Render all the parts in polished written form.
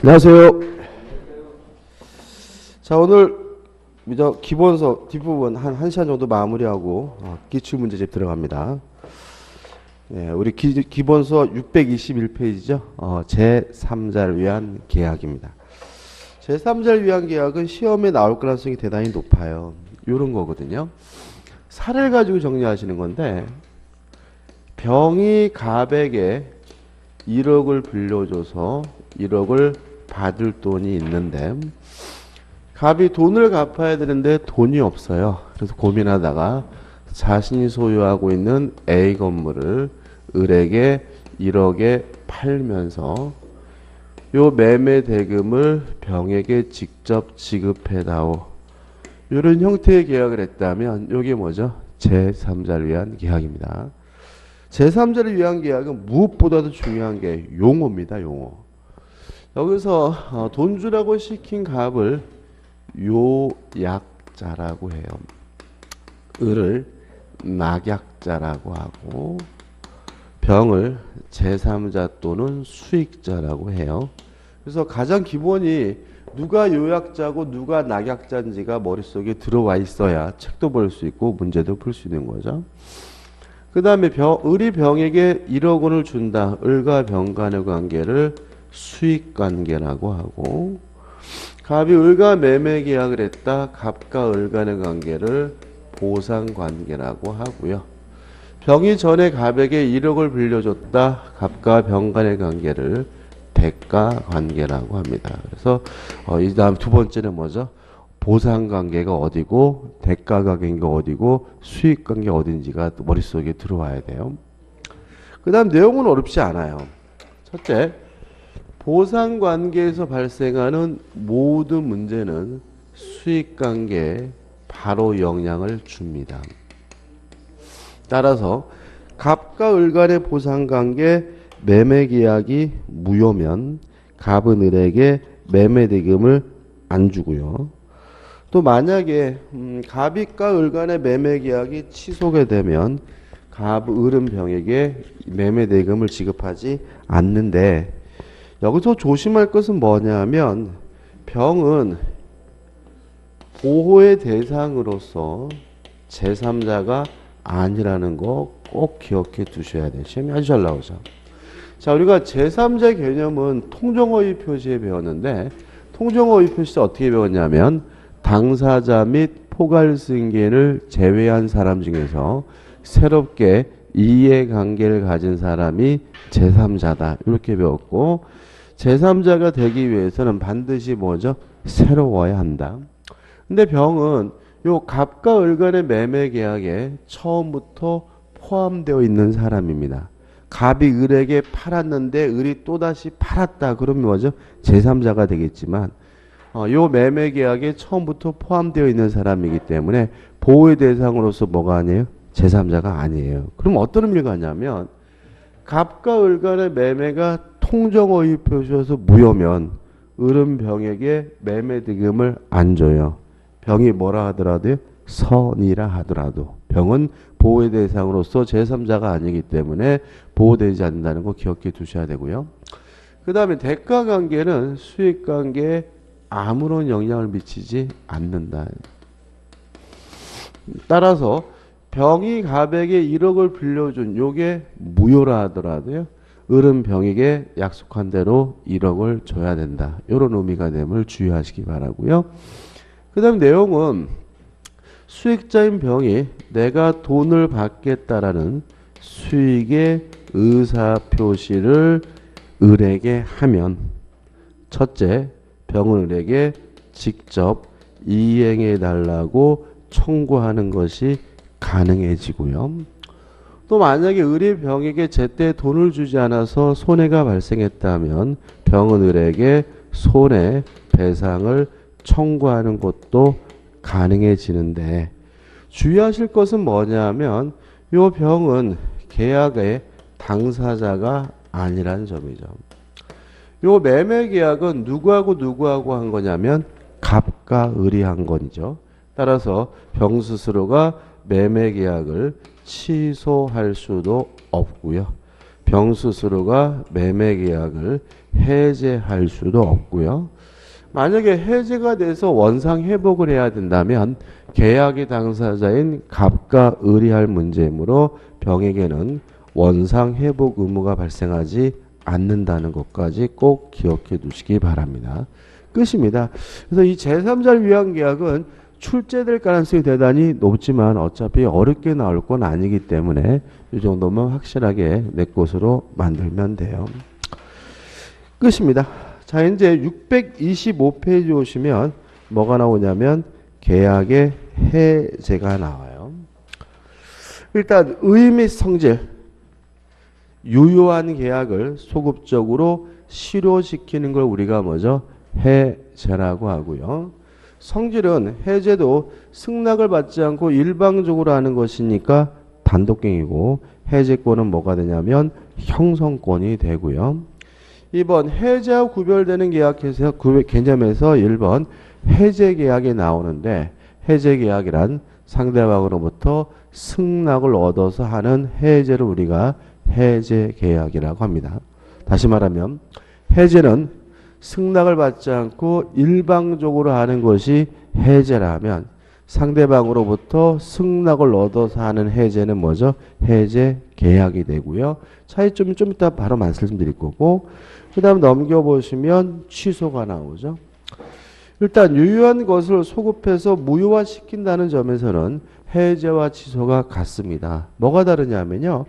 안녕하세요. 자, 오늘 기본서 뒷부분 한 1시간 정도 마무리하고 기출문제집 들어갑니다. 네, 우리 기본서 621페이지죠. 제3자를 위한 계약입니다. 제3자를 위한 계약은 시험에 나올 가능성이 대단히 높아요. 이런 거거든요. 사를 가지고 정리하시는 건데, 병이 갑에게 1억을 빌려줘서 1억을 받을 돈이 있는데, 갑이 돈을 갚아야 되는데 돈이 없어요. 그래서 고민하다가 자신이 소유하고 있는 A 건물을 을에게 1억에 팔면서 요 매매 대금을 병에게 직접 지급해다오. 이런 형태의 계약을 했다면 이게 뭐죠? 제3자를 위한 계약입니다. 제3자를 위한 계약은 무엇보다도 중요한 게 용어입니다. 용어. 여기서 돈 주라고 시킨 갑을 요약자라고 해요. 을을 낙약자라고 하고 병을 제3자 또는 수익자라고 해요. 그래서 가장 기본이 누가 요약자고 누가 낙약자인지가 머릿속에 들어와 있어야 책도 볼 수 있고 문제도 풀 수 있는 거죠. 그 다음에 을이 병에게 1억 원을 준다. 을과 병 간의 관계를 수익관계라고 하고, 갑이 을과 매매 계약을 했다. 갑과 을 간의 관계를 보상관계라고 하고요. 병이 전에 갑에게 1억을 빌려줬다. 갑과 병 간의 관계를 대가관계라고 합니다. 그래서 이 다음 두 번째는 뭐죠? 보상관계가 어디고 대가관계가 어디고 수익관계가 어딘지가 머릿속에 들어와야 돼요. 그 다음 내용은 어렵지 않아요. 첫째, 보상관계에서 발생하는 모든 문제는 수익관계에 바로 영향을 줍니다. 따라서 갑과 을 간의 보상관계 매매계약이 무효면 갑은 을에게 매매대금을 안 주고요. 또 만약에 갑과 을 간의 매매계약이 취소가 되면 을은 병에게 매매대금을 지급하지 않는데, 여기서 조심할 것은 뭐냐면 병은 보호의 대상으로서 제3자가 아니라는 거 꼭 기억해 두셔야 돼요. 시험이 아주 잘 나오죠. 자, 우리가 제3자 개념은 통정어휘 표시에 배웠는데, 통정어휘 표시에서 어떻게 배웠냐면 당사자 및 포괄승계를 제외한 사람 중에서 새롭게 이해관계를 가진 사람이 제3자다. 이렇게 배웠고, 제3자가 되기 위해서는 반드시 뭐죠? 새로워야 한다. 근데 병은 요 갑과 을 간의 매매 계약에 처음부터 포함되어 있는 사람입니다. 갑이 을에게 팔았는데 을이 또다시 팔았다. 그러면 뭐죠? 제3자가 되겠지만 요 매매 계약에 처음부터 포함되어 있는 사람이기 때문에 보호의 대상으로서 뭐가 아니에요? 제3자가 아니에요. 그럼 어떤 의미가 있냐면 갑과 을 간의 매매가 통정어휘 표시여서 무효면 을은 병에게 매매대금을 안 줘요. 병이 뭐라 하더라도요? 선이라 하더라도 병은 보호의 대상으로서 제3자가 아니기 때문에 보호되지 않는다는 거 기억해 두셔야 되고요. 그 다음에 대가관계는 수익관계에 아무런 영향을 미치지 않는다. 따라서 병이 갑에게 1억을 빌려준 요게 무효라 하더라도요. 을은 병에게 약속한 대로 1억을 줘야 된다. 이런 의미가 됨을 주의하시기 바라고요. 그 다음 내용은 수익자인 병이 내가 돈을 받겠다라는 수익의 의사표시를 을에게 하면, 첫째, 병은 을에게 직접 이행해 달라고 청구하는 것이 가능해지고요. 또 만약에 을이 병에게 제때 돈을 주지 않아서 손해가 발생했다면 병은 을에게 손해배상을 청구하는 것도 가능해지는데, 주의하실 것은 뭐냐면 요 병은 계약의 당사자가 아니라는 점이죠. 요 매매 계약은 누구하고 한 거냐면 갑과 을이 한 거죠. 따라서 병 스스로가 매매 계약을 취소할 수도 없고요. 병 스스로가 매매 계약을 해제할 수도 없고요. 만약에 해제가 돼서 원상 회복을 해야 된다면 계약의 당사자인 갑과 을이 할 문제이므로 병에게는 원상 회복 의무가 발생하지 않는다는 것까지 꼭 기억해 두시기 바랍니다. 끝입니다. 그래서 이 제3자를 위한 계약은 출제될 가능성이 대단히 높지만 어차피 어렵게 나올 건 아니기 때문에 이 정도면 확실하게 내 것으로 만들면 돼요. 끝입니다. 자, 이제 625페이지 오시면 뭐가 나오냐면 계약의 해제가 나와요. 일단 의의 및 성질, 유효한 계약을 소급적으로 실효시키는 걸 우리가 뭐죠? 해제라고 하고요. 성질은 해제도 승낙을 받지 않고 일방적으로 하는 것이니까 단독행위고 해제권은 뭐가 되냐면 형성권이 되고요. 2번 해제와 구별되는 계약에서 개념에서 1번 해제 계약이 나오는데 해제 계약이란 상대방으로부터 승낙을 얻어서 하는 해제를 우리가 해제 계약이라고 합니다. 다시 말하면 해제는 승낙을 받지 않고 일방적으로 하는 것이 해제라면 상대방으로부터 승낙을 얻어서 하는 해제는 뭐죠? 해제 계약이 되고요. 차이점은 좀 이따 바로 말씀드릴 거고 그 다음 넘겨보시면 취소가 나오죠. 일단 유효한 것을 소급해서 무효화시킨다는 점에서는 해제와 취소가 같습니다. 뭐가 다르냐면요.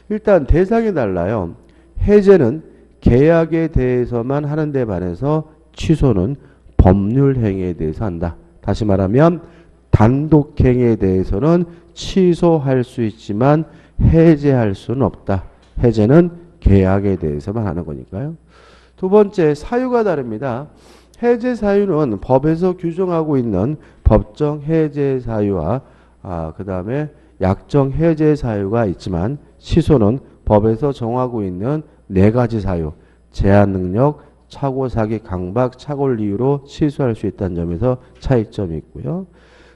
일단 대상이 달라요. 해제는 계약에 대해서만 하는 데 반해서 취소는 법률 행위에 대해서 한다. 다시 말하면 단독 행위에 대해서는 취소할 수 있지만 해제할 수는 없다. 해제는 계약에 대해서만 하는 거니까요. 두 번째, 사유가 다릅니다. 해제 사유는 법에서 규정하고 있는 법정 해제 사유와 그 다음에 약정 해제 사유가 있지만 취소는 법에서 정하고 있는 4가지 사유, 제한 능력, 착오, 사기, 강박, 착오를 이유로 취소할 수 있다는 점에서 차이점이 있고요.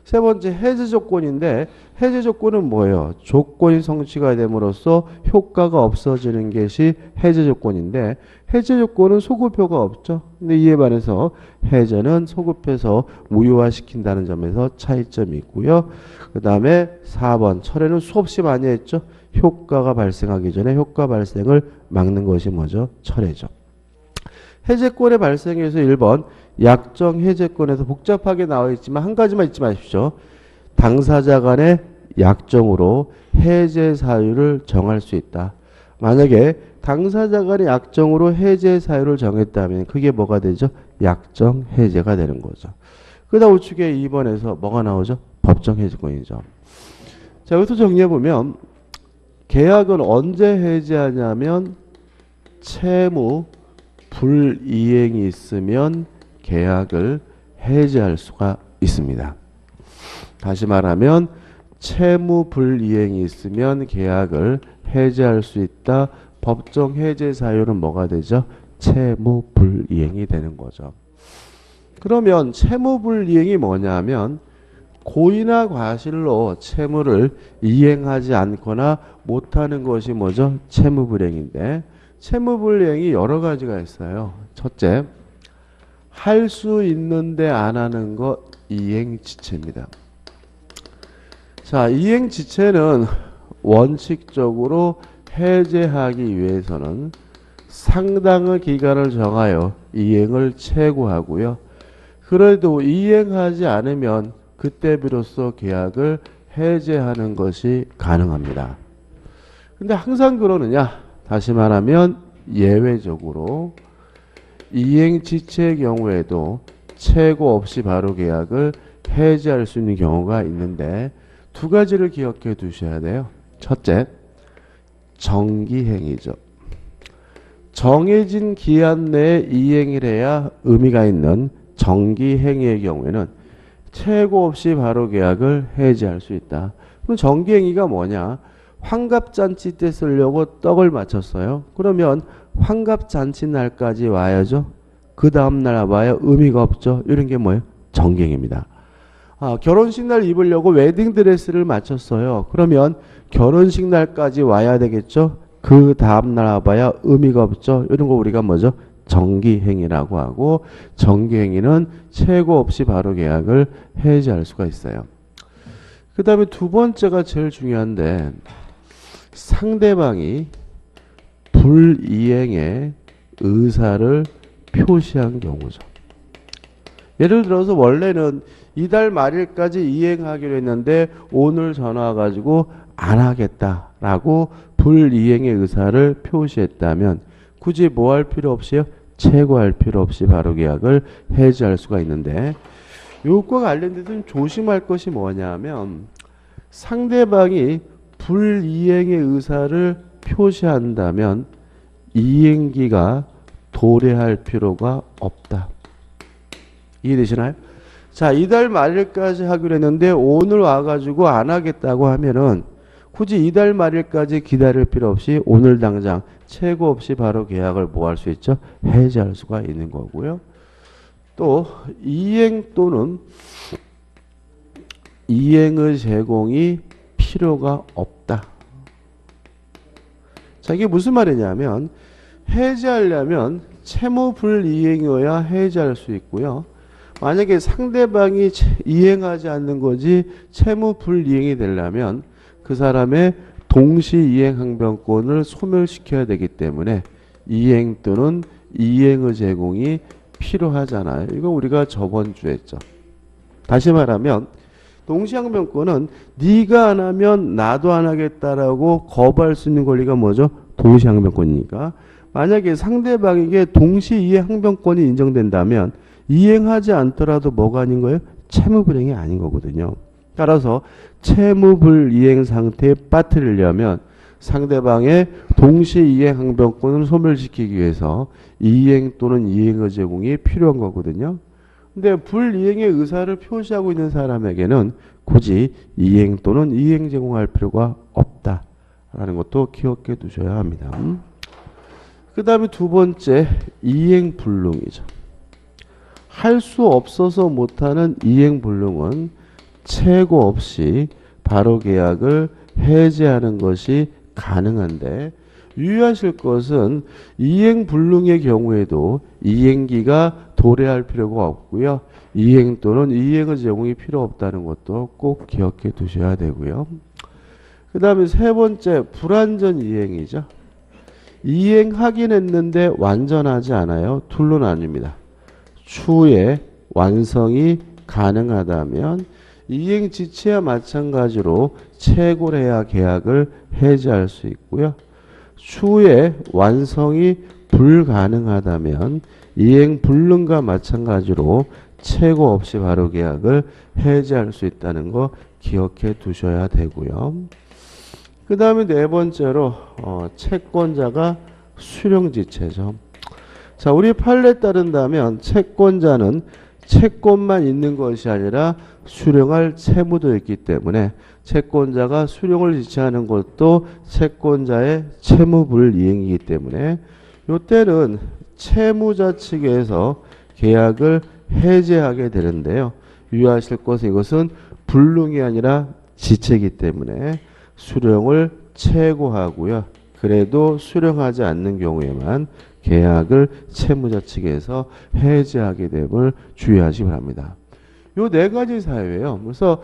세 번째, 해제 조건인데 해제 조건은 뭐예요? 조건이 성취가 됨으로써 효과가 없어지는 것이 해제 조건인데 해제 조건은 소급효가 없죠. 근데 이에 반해서 해제는 소급해서 무효화시킨다는 점에서 차이점이 있고요. 그 다음에 4번, 철회는 수없이 많이 했죠. 효과가 발생하기 전에 효과 발생을 막는 것이 뭐죠? 철회죠. 해제권의 발생에서 1번 약정 해제권에서 복잡하게 나와 있지만 한 가지만 잊지 마십시오. 당사자 간의 약정으로 해제 사유를 정할 수 있다. 만약에 당사자 간의 약정으로 해제 사유를 정했다면 그게 뭐가 되죠? 약정 해제가 되는 거죠. 그 다음 우측에 2번에서 뭐가 나오죠? 법정 해제권이죠. 자, 여기서 정리해보면 계약은 언제 해제하냐면 채무 불이행이 있으면 계약을 해제할 수가 있습니다. 다시 말하면 채무 불이행이 있으면 계약을 해제할 수 있다. 법정 해제 사유는 뭐가 되죠? 채무 불이행이 되는 거죠. 그러면 채무 불이행이 뭐냐면 고의나 과실로 채무를 이행하지 않거나 못하는 것이 뭐죠? 채무 불이행인데 채무 불이행이 여러 가지가 있어요. 첫째, 할 수 있는데 안 하는 것 이행지체입니다. 자, 이행지체는 원칙적으로 해제하기 위해서는 상당한 기간을 정하여 이행을 최고하고요. 그래도 이행하지 않으면 그때 비로소 계약을 해제하는 것이 가능합니다. 근데 항상 그러느냐? 다시 말하면 예외적으로 이행지체의 경우에도 최고 없이 바로 계약을 해제할 수 있는 경우가 있는데 두 가지를 기억해 두셔야 돼요. 첫째, 정기행위죠. 정해진 기한 내에 이행을 해야 의미가 있는 정기행위의 경우에는 최고 없이 바로 계약을 해제할 수 있다. 그럼 정기행위가 뭐냐? 환갑잔치 때 쓰려고 떡을 맞췄어요. 그러면 환갑잔치 날까지 와야죠. 그 다음날 와야 의미가 없죠. 이런 게 뭐예요? 정기행위입니다. 결혼식 날 입으려고 웨딩드레스를 맞췄어요. 그러면 결혼식 날까지 와야 되겠죠. 그 다음날 와봐야 의미가 없죠. 이런 거 우리가 뭐죠? 정기행위라고 하고, 정기행위는 최고 없이 바로 계약을 해지할 수가 있어요. 그 다음에 두 번째가 제일 중요한데, 상대방이 불이행의 의사를 표시한 경우죠. 예를 들어서 원래는 이달 말일까지 이행하기로 했는데 오늘 전화 와가지고 안 하겠다라고 불이행의 의사를 표시했다면 굳이 뭐 할 필요 없이요? 최고할 필요 없이 바로 계약을 해지할 수가 있는데, 이것과 관련돼서 좀 조심할 것이 뭐냐면, 상대방이 불이행의 의사를 표시한다면 이행기가 도래할 필요가 없다. 이해되시나요? 자, 이달 말일까지 하기로 했는데 오늘 와가지고 안 하겠다고 하면은 굳이 이달 말일까지 기다릴 필요 없이 오늘 당장 최고 없이 바로 계약을 뭐 할 수 있죠? 해지할 수가 있는 거고요. 또 이행 또는 이행의 제공이 필요가 없다. 자, 이게 무슨 말이냐면 해지하려면 채무 불이행이어야 해지할 수 있고요. 만약에 상대방이 이행하지 않는 거지 채무 불이행이 되려면 그 사람의 동시 이행 항변권을 소멸시켜야 되기 때문에 이행 또는 이행의 제공이 필요하잖아요. 이거 우리가 저번 주에 했죠. 다시 말하면 동시 항변권은 네가 안 하면 나도 안 하겠다라고 거부할 수 있는 권리가 뭐죠? 동시 항변권이니까. 만약에 상대방에게 동시 이행 항변권이 인정된다면 이행하지 않더라도 뭐가 아닌 거예요? 채무불이행이 아닌 거거든요. 따라서 채무불이행 상태에 빠뜨리려면 상대방의 동시 이행 항변권을 소멸시키기 위해서 이행 또는 이행의 제공이 필요한 거거든요. 근데 불이행의 의사를 표시하고 있는 사람에게는 굳이 이행 또는 이행 제공할 필요가 없다라는 것도 기억해 두셔야 합니다. 그 다음에 두 번째, 이행 불능이죠. 할 수 없어서 못하는 이행 불능은 최고 없이 바로 계약을 해지하는 것이 가능한데, 유의하실 것은 이행 불능의 경우에도 이행기가 도래할 필요가 없고요. 이행 또는 이행의 제공이 필요 없다는 것도 꼭 기억해 두셔야 되고요. 그 다음에 세 번째, 불완전 이행이죠. 이행하긴 했는데 완전하지 않아요. 둘로 나뉩니다. 추후에 완성이 가능하다면 이행 지체와 마찬가지로 최고래야 계약을 해지할 수 있고요. 추후에 완성이 불가능하다면 이행 불능과 마찬가지로 최고 없이 바로 계약을 해지할 수 있다는 거 기억해 두셔야 되고요. 그 다음에 네 번째로 채권자가 수령지체죠. 자, 우리 판례에 따른다면 채권자는 채권만 있는 것이 아니라 수령할 채무도 있기 때문에 채권자가 수령을 지체하는 것도 채권자의 채무불이행이기 때문에 이때는 채무자 측에서 계약을 해지하게 되는데요. 유의하실 것은 이것은 불능이 아니라 지체이기 때문에 수령을 최고하고요. 그래도 수령하지 않는 경우에만 계약을 채무자 측에서 해지하게 됨을 주의하시기 바랍니다. 요 네 가지 사유예요. 그래서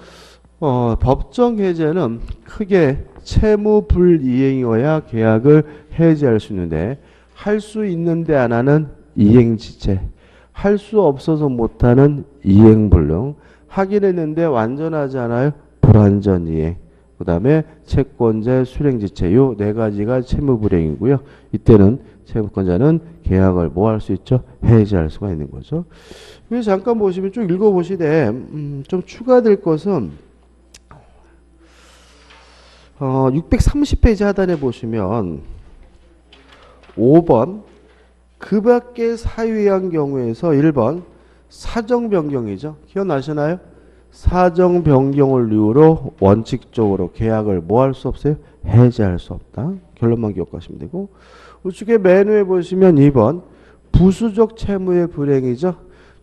법정 해제는 크게 채무 불이행이어야 계약을 해지할 수 있는데, 할 수 있는데 안 하는 이행지체, 할 수 없어서 못하는 이행불능, 하긴 했는데 완전하지 않아요? 불완전 이행, 그 다음에 채권자 수령지체, 요 네 가지가 채무불이행이고요. 이때는 채권자는 계약을 뭐 할 수 있죠? 해지할 수가 있는 거죠. 그래서 잠깐 보시면 쭉 읽어보시되 좀 추가될 것은 630페이지 하단에 보시면 5번 그 밖의 사유에 의한 경우에서 1번 사정 변경이죠. 기억나시나요? 사정 변경을 이유로 원칙적으로 계약을 뭐 할 수 없어요? 해지할 수 없다. 결론만 기억하시면 되고, 우측에 맨 위에 보시면 2번 부수적 채무의 불이행이죠.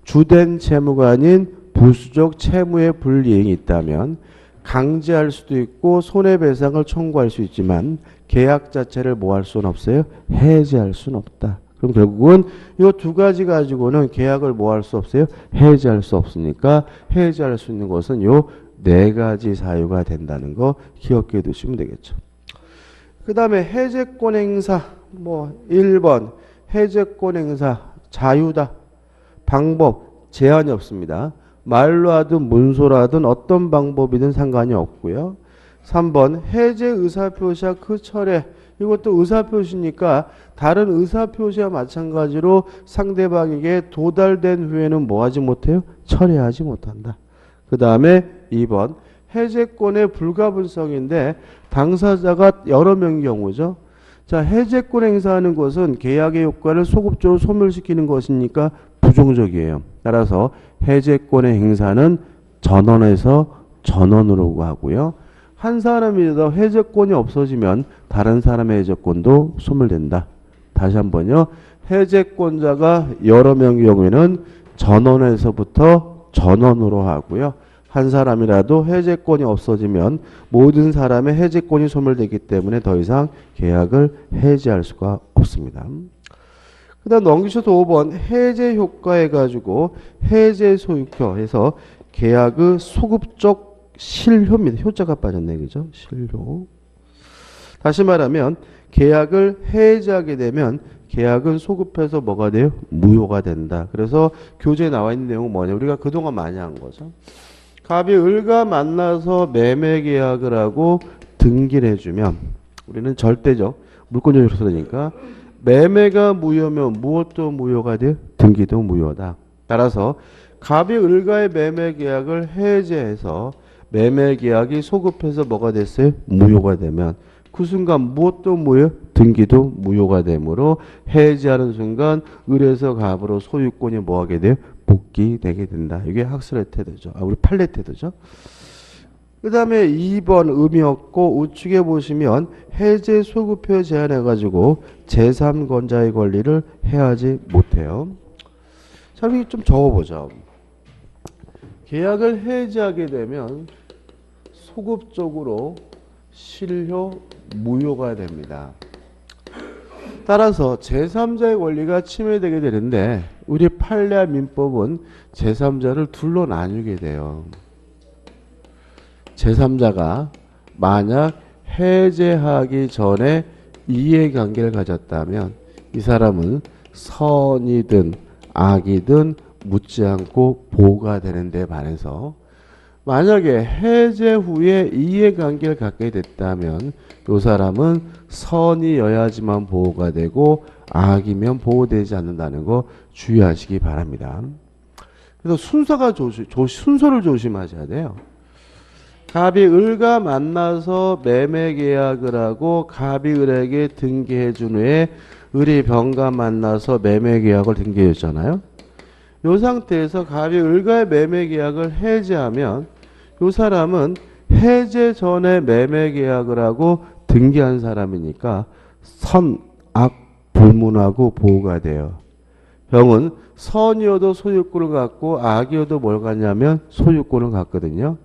주된 채무가 아닌 부수적 채무의 불이행이 있다면 강제할 수도 있고 손해배상을 청구할 수 있지만 계약 자체를 뭐 할 수는 없어요? 해지할 수는 없다. 그럼 결국은 이 두 가지 가지고는 계약을 뭐 할 수 없어요? 해지할 수 없으니까 해지할 수 있는 것은 요 네 가지 사유가 된다는 거 기억해 두시면 되겠죠. 그 다음에 해제권 행사, 뭐 1번 해제권 행사 자유다. 방법 제한이 없습니다. 말로 하든 문서로 하든 어떤 방법이든 상관이 없고요. 3번 해제 의사표시와 그 철회, 이것도 의사표시니까 다른 의사표시와 마찬가지로 상대방에게 도달된 후에는 뭐하지 못해요? 철회하지 못한다. 그 다음에 2번 해제권의 불가분성인데 당사자가 여러 명의 경우죠. 자, 해제권 행사하는 것은 계약의 효과를 소급적으로 소멸시키는 것이니까 부정적이에요. 따라서 해제권의 행사는 전원에서 전원으로 하고요. 한 사람이라도 해제권이 없어지면 다른 사람의 해제권도 소멸된다. 다시 한번요. 해제권자가 여러 명의 경우에는 전원에서부터 전원으로 하고요. 한 사람이라도 해제권이 없어지면 모든 사람의 해제권이 소멸되기 때문에 더 이상 계약을 해지할 수가 없습니다. 그 다음 넘기셔서 5번 해제 효과 해가지고 해제 소유효 해서 계약의 소급적 실효입니다. 효자가 빠졌네. 그죠? 실효. 다시 말하면 계약을 해지하게 되면 계약은 소급해서 뭐가 돼요? 무효가 된다. 그래서 교재에 나와 있는 내용은 뭐냐? 우리가 그동안 많이 한 거죠. 갑이 을과 만나서 매매 계약을 하고 등기를 해주면 우리는 절대적 물권적 요소니까 매매가 무효면 무엇도 무효가 돼요? 등기도 무효다. 따라서 갑이 을과의 매매 계약을 해제해서 매매 계약이 소급해서 뭐가 됐어요? 무효가 되면 그 순간 무엇도 무효? 등기도 무효가 되므로 해지하는 순간 을에서 갑으로 소유권이 뭐하게 돼요? 복귀되게 된다. 이게 학설의 태도죠. 우리 판례 태도죠. 그 다음에 2번 의미 없고 우측에 보시면 해제 소급표 제한해가지고 제3권자의 권리를 해하지 못해요. 자, 여기 좀 적어보자. 계약을 해지하게 되면 소급적으로 실효 무효가 됩니다. 따라서 제3자의 권리가 침해되게 되는데 우리 판례와 민법은 제3자를 둘로 나누게 돼요. 제3자가 만약 해제하기 전에 이해관계를 가졌다면 이 사람은 선이든 악이든 묻지 않고 보호가 되는데 반해서 만약에 해제 후에 이해관계를 갖게 됐다면 이 사람은 선이어야지만 보호가 되고 악이면 보호되지 않는다는 거 주의하시기 바랍니다. 그래서 순서를 조심하셔야 돼요. 갑이 을과 만나서 매매 계약을 하고 갑이 을에게 등기해 준 후에 을이 병과 만나서 매매 계약을 등기해 줬잖아요. 이 상태에서 갑이 을과의 매매 계약을 해제하면 이 사람은 해제 전에 매매 계약을 하고 등기한 사람이니까 선, 악, 불문하고 보호가 돼요. 병은 선이어도 소유권을 갖고 악이어도 뭘 갖냐면 소유권을 갖거든요.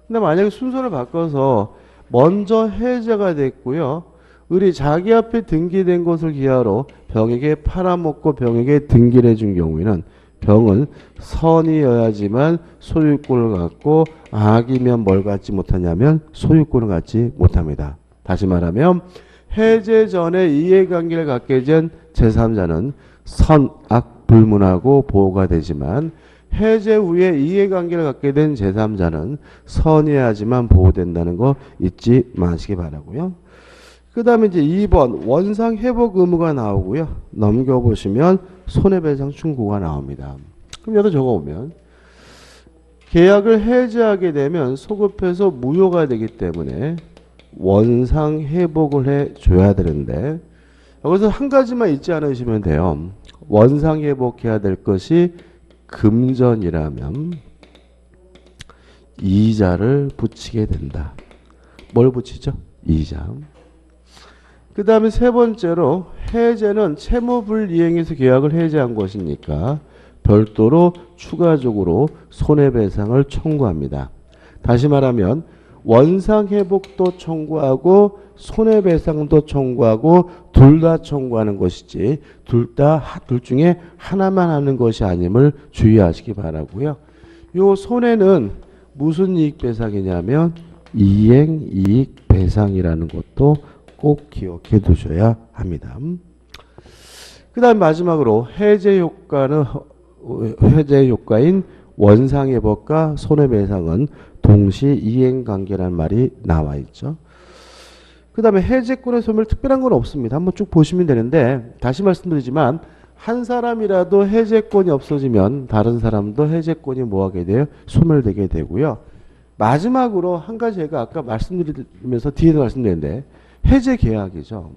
근데 만약에 순서를 바꿔서 먼저 해제가 됐고요. 을이 자기 앞에 등기된 것을 기하로 병에게 팔아먹고 병에게 등기를 해준 경우에는 병은 선이어야지만 소유권을 갖고 악이면 뭘 갖지 못하냐면 소유권을 갖지 못합니다. 다시 말하면 해제 전에 이해관계를 갖게 된 제3자는 선, 악, 불문하고 보호가 되지만 해제 후에 이해관계를 갖게 된 제3자는 선이어야지만 보호된다는 거 잊지 마시기 바라고요. 그 다음에 이제 2번 원상 회복 의무가 나오고요. 넘겨보시면 손해배상 충고가 나옵니다. 그럼 여기다 적어보면 계약을 해지하게 되면 소급해서 무효가 되기 때문에 원상 회복을 해줘야 되는데 여기서 한 가지만 잊지 않으시면 돼요. 원상 회복해야 될 것이 금전이라면 이자를 붙이게 된다. 뭘 붙이죠? 이자. 그 다음에 세 번째로 해제는 채무불이행에서 계약을 해제한 것이니까 별도로 추가적으로 손해배상을 청구합니다. 다시 말하면 원상회복도 청구하고 손해배상도 청구하고 둘 다 청구하는 것이지 둘 중에 하나만 하는 것이 아님을 주의하시기 바라고요. 요 손해는 무슨 이익배상이냐면 이행이익배상이라는 것도 꼭 기억해 두셔야 합니다. 그 다음 마지막으로 해제 효과인 원상회복과 손해배상은 동시 이행관계라는 말이 나와 있죠. 그 다음에 해제권의 소멸 특별한 건 없습니다. 한번 쭉 보시면 되는데 다시 말씀드리지만 한 사람이라도 해제권이 없어지면 다른 사람도 해제권이 뭐하게 돼요? 소멸되게 되고요. 마지막으로 한 가지 제가 아까 말씀드리면서 뒤에도 말씀드렸는데 해제 계약이죠.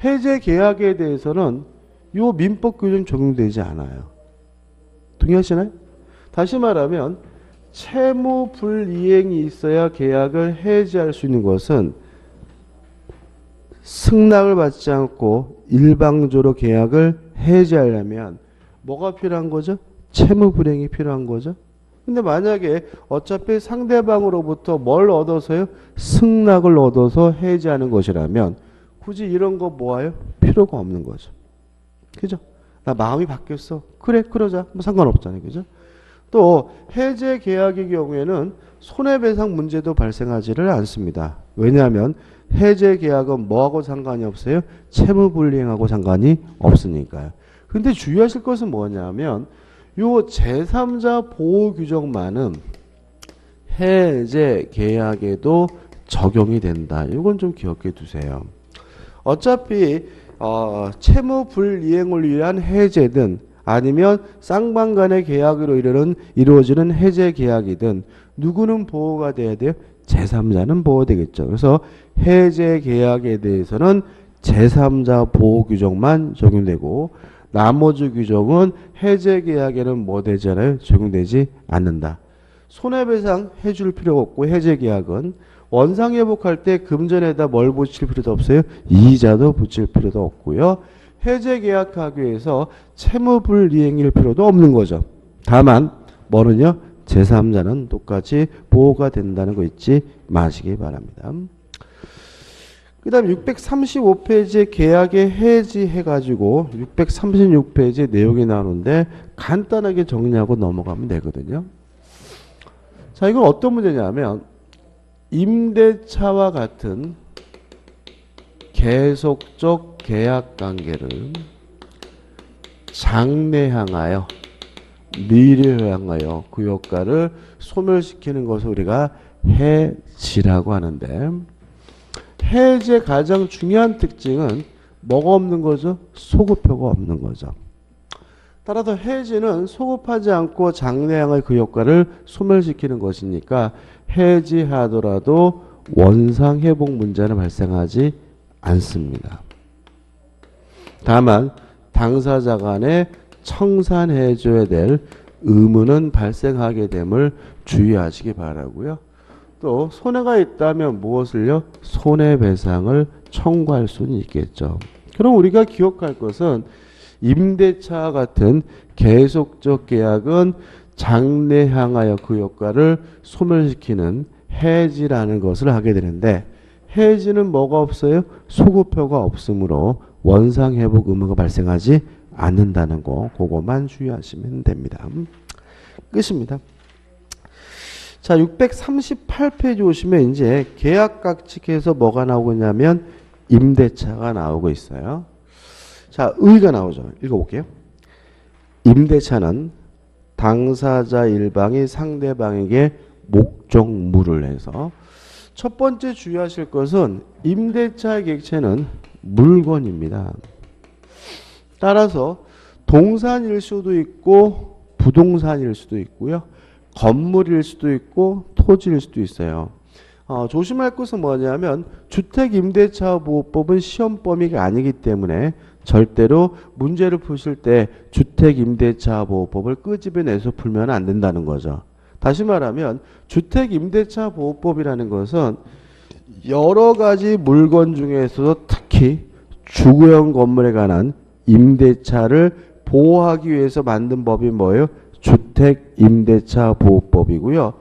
해제 계약에 대해서는 요 민법 규정 적용되지 않아요. 동의하시나요? 다시 말하면 채무 불이행이 있어야 계약을 해지할 수 있는 것은 승낙을 받지 않고 일방적으로 계약을 해지하려면 뭐가 필요한 거죠? 채무 불이행이 필요한 거죠. 근데 만약에 어차피 상대방으로부터 뭘 얻어서요? 승낙을 얻어서 해지하는 것이라면 굳이 이런 거 뭐예요? 필요가 없는 거죠. 그죠? 나 마음이 바뀌었어. 그래, 그러자. 뭐 상관없잖아요. 그죠? 또 해제 계약의 경우에는 손해배상 문제도 발생하지를 않습니다. 왜냐하면 해제 계약은 뭐하고 상관이 없어요? 채무불이행하고 상관이 없으니까요. 근데 주의하실 것은 뭐냐면 요 제3자 보호 규정만은 해제 계약에도 적용이 된다. 이건 좀 기억해 두세요. 어차피 채무 불이행을 위한 해제든 아니면 쌍방간의 계약으로 이루어지는 해제 계약이든 누구는 보호가 돼야 돼요? 제3자는 보호되겠죠. 그래서 해제 계약에 대해서는 제3자 보호 규정만 적용되고 나머지 규정은 해제 계약에는 뭐 되잖아요? 적용되지 않는다. 손해배상 해줄 필요가 없고 해제 계약은 원상회복할 때 금전에다 뭘 붙일 필요도 없어요? 이자도 붙일 필요도 없고요. 해제 계약하기 위해서 채무불이행일 필요도 없는 거죠. 다만 뭐는요? 제3자는 똑같이 보호가 된다는 거 잊지 마시기 바랍니다. 그 다음 635페이지에 계약에 해지해가지고 636페이지에 내용이 나오는데 간단하게 정리하고 넘어가면 되거든요. 자, 이건 어떤 문제냐면 임대차와 같은 계속적 계약관계를 장래향하여 미래를 향하여 그 효과를 소멸시키는 것을 우리가 해지라고 하는데 해지의 가장 중요한 특징은 뭐가 없는 거죠? 소급효가 없는 거죠. 따라서 해지는 소급하지 않고 장래향의 그 효과를 소멸시키는 것이니까 해지하더라도 원상회복 문제는 발생하지 않습니다. 다만 당사자 간에 청산해줘야 될 의무는 발생하게 됨을 주의하시기 바라고요. 또 손해가 있다면 무엇을요? 손해배상을 청구할 수는 있겠죠. 그럼 우리가 기억할 것은 임대차와 같은 계속적 계약은 장래향하여 그 효과를 소멸시키는 해지라는 것을 하게 되는데 해지는 뭐가 없어요? 소급효가 없으므로 원상회복 의무가 발생하지 않는다는 거 그것만 주의하시면 됩니다. 끝입니다. 자, 638페이지 오시면 이제 계약각칙에서 뭐가 나오고 있냐면 임대차가 나오고 있어요. 자, 의가 나오죠. 읽어볼게요. 임대차는 당사자 일방이 상대방에게 목적물을 해서 첫 번째 주의하실 것은 임대차의 객체는 물건입니다. 따라서 동산일 수도 있고 부동산일 수도 있고요. 건물일 수도 있고 토지일 수도 있어요. 조심할 것은 뭐냐면 주택임대차보호법은 시험 범위가 아니기 때문에 절대로 문제를 푸실 때 주택임대차보호법을 끄집어내서 풀면 안 된다는 거죠. 다시 말하면 주택임대차보호법이라는 것은 여러 가지 물건 중에서도 특히 주거용 건물에 관한 임대차를 보호하기 위해서 만든 법이 뭐예요? 주택임대차보호법이고요.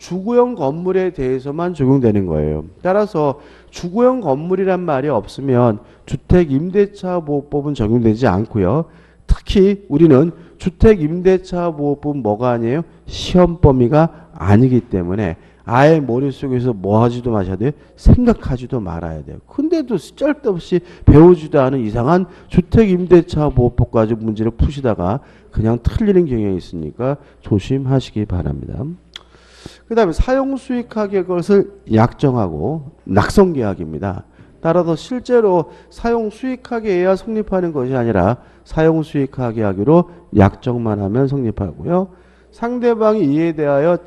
주거용 건물에 대해서만 적용되는 거예요. 따라서 주거용 건물이란 말이 없으면 주택임대차보호법은 적용되지 않고요. 특히 우리는 주택임대차보호법은 뭐가 아니에요? 시험 범위가 아니기 때문에 아예 머릿속에서 뭐 하지도 마셔야 돼요? 생각하지도 말아야 돼요. 근데도 쓸데없이 배우지도 않은 이상한 주택임대차보호법 가지고 문제를 푸시다가 그냥 틀리는 경향이 있으니까 조심하시기 바랍니다. 그 다음에 사용수익가격을 약정하고 낙성계약입니다. 따라서 실제로 사용수익하게해야 성립하는 것이 아니라 사용수익하게하기로 약정만 하면 성립하고요. 상대방이 이에 대하여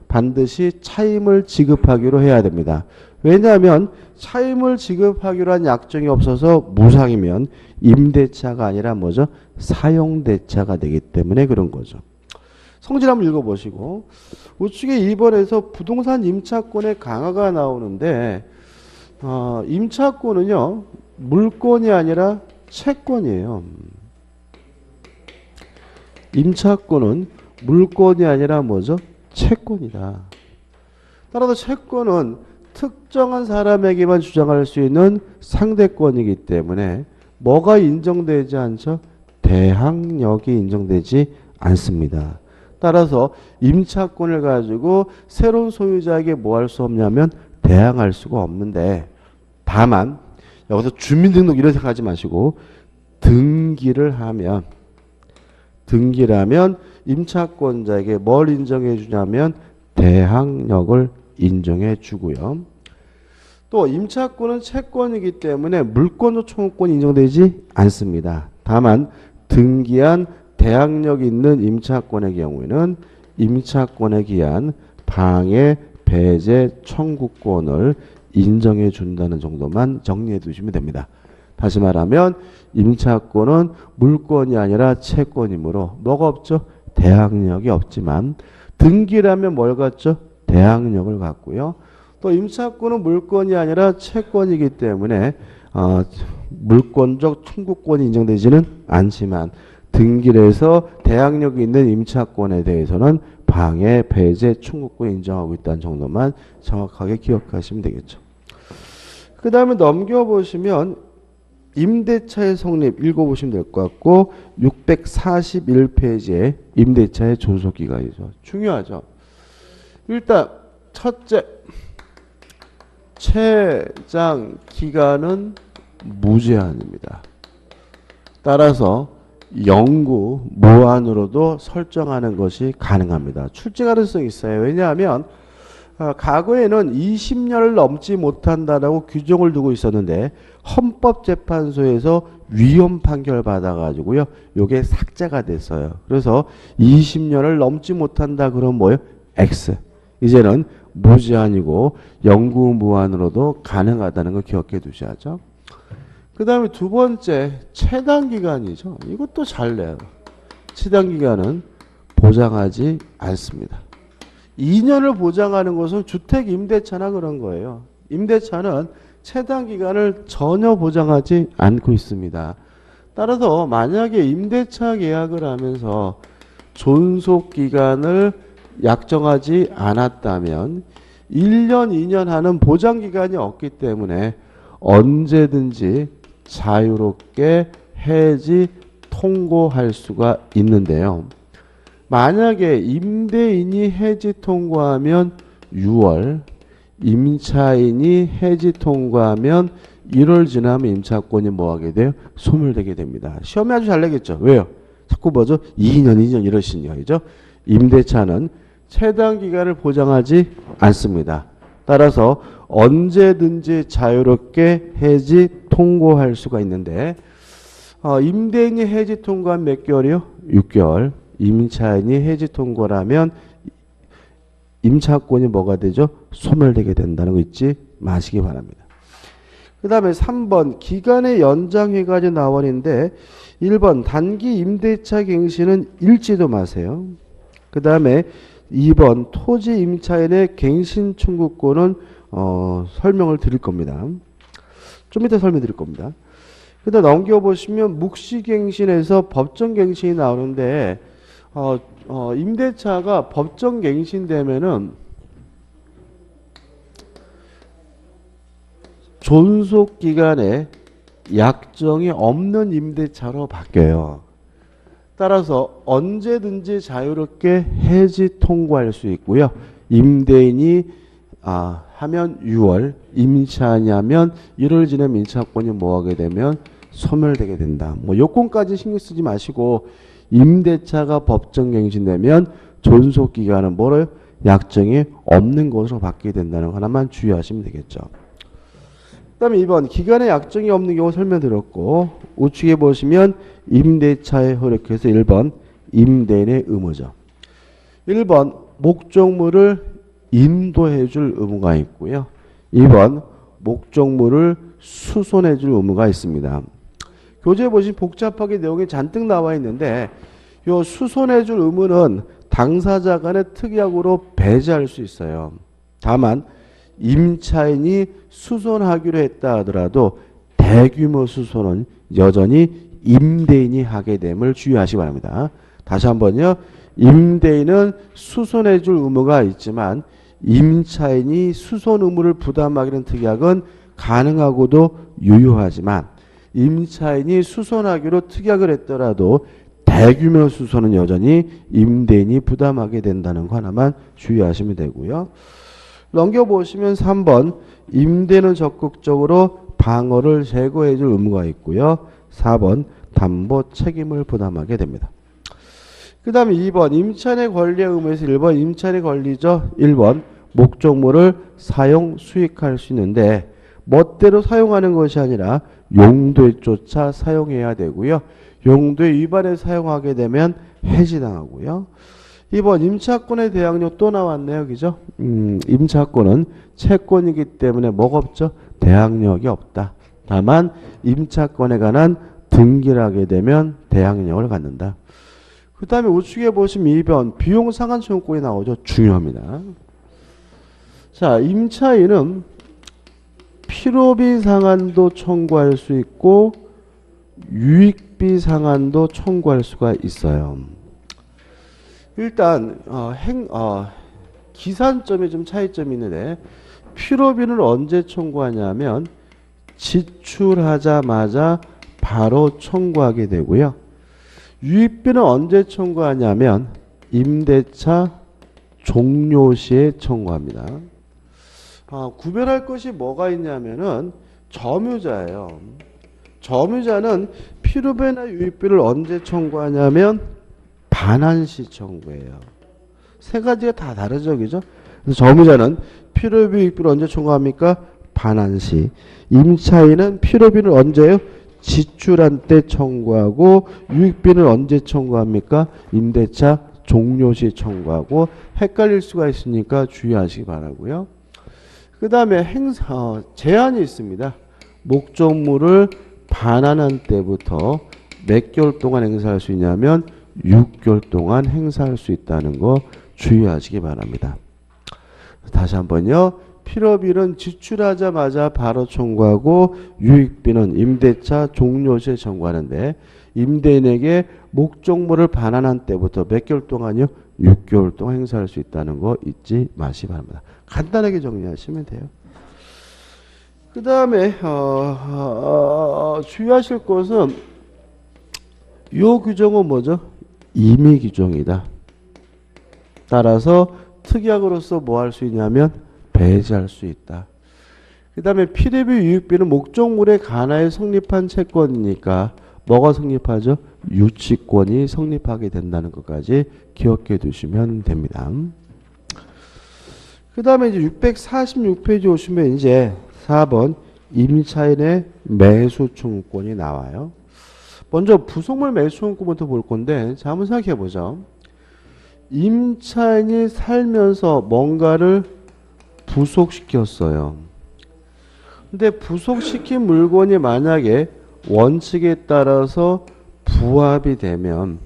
반드시 차임을 지급하기로 해야 됩니다. 왜냐하면 차임을 지급하기로 한 약정이 없어서 무상이면 임대차가 아니라 뭐죠? 사용대차가 되기 때문에 그런 거죠. 성질 한번 읽어보시고 우측에 2번에서 부동산 임차권의 강화가 나오는데 임차권은요 물권이 아니라 채권이에요. 임차권은 물권이 아니라 뭐죠? 채권이다. 따라서 채권은 특정한 사람에게만 주장할 수 있는 상대권이기 때문에 뭐가 인정되지 않죠? 대항력이 인정되지 않습니다. 따라서 임차권을 가지고 새로운 소유자에게 뭐 할 수 없냐면 대항할 수가 없는데 다만 여기서 주민등록 이런 생각하지 마시고 등기를 하면 임차권자에게 뭘 인정해 주냐면 대항력을 인정해 주고요. 또 임차권은 채권이기 때문에 물권도 청구권이 인정되지 않습니다. 다만 등기한 대항력 있는 임차권의 경우에는 임차권에 기한 방해, 배제, 청구권을 인정해 준다는 정도만 정리해 두시면 됩니다. 다시 말하면 임차권은 물권이 아니라 채권이므로 뭐가 없죠? 대항력이 없지만 등기라면 뭘 갖죠? 대항력을 갖고요. 또 임차권은 물권이 아니라 채권이기 때문에 물권적 청구권이 인정되지는 않지만 등기를 해서 대항력이 있는 임차권에 대해서는 방해, 배제, 청구권을 인정하고 있다는 정도만 정확하게 기억하시면 되겠죠. 그 다음에 넘겨보시면 임대차의 성립 읽어보시면 될 것 같고 641페이지에 임대차의 존속기간이죠. 중요하죠. 일단 첫째, 최장 기간은 무제한입니다. 따라서 영구, 무한으로도 설정하는 것이 가능합니다. 출제 가능성이 있어요. 왜냐하면 과거에는 20년을 넘지 못한다라고 규정을 두고 있었는데 헌법재판소에서 위헌 판결 받아가지고요. 요게 삭제가 됐어요. 그래서 20년을 넘지 못한다 그러면 뭐예요? X. 이제는 무제한이고 영구 무한으로도 가능하다는 걸 기억해 두셔야죠. 그 다음에 두 번째 최단기간이죠. 이것도 잘 내요. 최단기간은 보장하지 않습니다. 2년을 보장하는 것은 주택 임대차나 그런 거예요. 임대차는 최단기간을 전혀 보장하지 않고 있습니다. 따라서 만약에 임대차 계약을 하면서 존속기간을 약정하지 않았다면 1년, 2년 하는 보장기간이 없기 때문에 언제든지 자유롭게 해지 통고할 수가 있는데요. 만약에 임대인이 해지 통고하면 6월, 임차인이 해지 통고하면 1월 지나면 임차권이 뭐하게 돼요? 소멸되게 됩니다. 시험에 아주 잘 내겠죠. 왜요? 자꾸 뭐죠? 2년, 2년 이러시니까. 그죠? 임대차는 최단 기간을 보장하지 않습니다. 따라서 언제든지 자유롭게 해지 통고할 수가 있는데 임대인이 해지 통고한 몇 개월이요? 6개월. 임차인이 해지 통고라면 임차권이 뭐가 되죠? 소멸되게 된다는 거 잊지 마시기 바랍니다. 그 다음에 3번 기간의 연장해가지고 나와있는데 1번 단기 임대차 갱신은 읽지도 마세요. 그 다음에 2번 토지 임차인의 갱신 청구권은 설명을 드릴 겁니다. 좀 이따 설명드릴 겁니다. 그 다음 넘겨보시면 묵시갱신에서 법정갱신이 나오는데 임대차가 법정 갱신되면은 존속 기간에 약정이 없는 임대차로 바뀌어요. 따라서 언제든지 자유롭게 해지 통고할 수 있고요. 임대인이 하면 6월, 임차냐면 1월 지나면 임차권이 뭐하게 되면 소멸되게 된다. 뭐 요건까지 신경 쓰지 마시고 임대차가 법정갱신되면 존속기간은 뭐래요? 약정이 없는 것으로 바뀌게 된다는 거 하나만 주의하시면 되겠죠. 그 다음에 2번 기간에 약정이 없는 경우 설명드렸고 우측에 보시면 임대차에 허락해서 1번 임대인의 의무죠. 1번 목적물을 인도해 줄 의무가 있고요. 2번 목적물을 수선해 줄 의무가 있습니다. 교재에 보시면 복잡하게 내용이 잔뜩 나와 있는데 요 수선해 줄 의무는 당사자 간의 특약으로 배제할 수 있어요. 다만 임차인이 수선하기로 했다 하더라도 대규모 수선은 여전히 임대인이 하게 됨을 주의하시기 바랍니다. 다시 한번요. 임대인은 수선해 줄 의무가 있지만 임차인이 수선 의무를 부담하기는 특약은 가능하고도 유효하지만 임차인이 수선하기로 특약을 했더라도 대규모 수선은 여전히 임대인이 부담하게 된다는 거 하나만 주의하시면 되고요. 넘겨보시면 3번 임대인은 적극적으로 방어를 제거해 줄 의무가 있고요. 4번 담보 책임을 부담하게 됩니다. 그 다음에 2번 임차인의 권리의 의무에서 1번 임차인의 권리죠. 1번 목적물을 사용 수익할 수 있는데 멋대로 사용하는 것이 아니라 용도에 쫓아 사용해야 되고요. 용도에 위반해 사용하게 되면 해지당하고요. 2번 임차권의 대항력 또 나왔네요. 그죠? 임차권은 채권이기 때문에 뭐가 없죠? 대항력이 없다. 다만 임차권에 관한 등기를 하게 되면 대항력을 갖는다. 그 다음에 우측에 보시면 2번 비용 상한 청구권이 나오죠. 중요합니다. 자, 임차인은 필요비 상한도 청구할 수 있고 유익비 상한도 청구할 수가 있어요. 일단 기산점에 좀 차이점이 있는데 필요비는 언제 청구하냐면 지출하자마자 바로 청구하게 되고요. 유익비는 언제 청구하냐면 임대차 종료 시에 청구합니다. 구별할 것이 뭐가 있냐면은 점유자예요. 점유자는 필요비나 유익비를 언제 청구하냐면 반환시 청구해요. 세 가지가 다 다르죠, 그죠? 그래서 점유자는 필요비, 유익비를 언제 청구합니까? 반환시. 임차인은 필요비를 언제요? 지출한 때 청구하고 유익비는 언제 청구합니까? 임대차 종료시 청구하고 헷갈릴 수가 있으니까 주의하시기 바라고요. 그 다음에 제한이 있습니다. 목적물을 반환한 때부터 몇 개월 동안 행사할 수 있냐면 6개월 동안 행사할 수 있다는 거 주의하시기 바랍니다. 다시 한번요. 필요비는 지출하자마자 바로 청구하고 유익비는 임대차 종료 시에 청구하는데 임대인에게 목적물을 반환한 때부터 몇 개월 동안요? 6개월 동안 행사할 수 있다는 거 잊지 마시기 바랍니다. 간단하게 정리하시면 돼요. 그 다음에 주의하실 것은 이 규정은 뭐죠? 임의 규정이다. 따라서 특약으로서 뭐 할 수 있냐면 배제할 수 있다. 그 다음에 필요비 유익비는 목적물에 관하여 성립한 채권이니까 뭐가 성립하죠? 유치권이 성립하게 된다는 것까지 기억해 두시면 됩니다. 그 다음에 이제 646페이지 오시면 이제 4번 임차인의 매수 청구권이 나와요. 먼저 부속물 매수 청구권부터 볼 건데 자 한번 생각해 보죠. 임차인이 살면서 뭔가를 부속시켰어요. 근데 부속시킨 물건이 만약에 원칙에 따라서 부합이 되면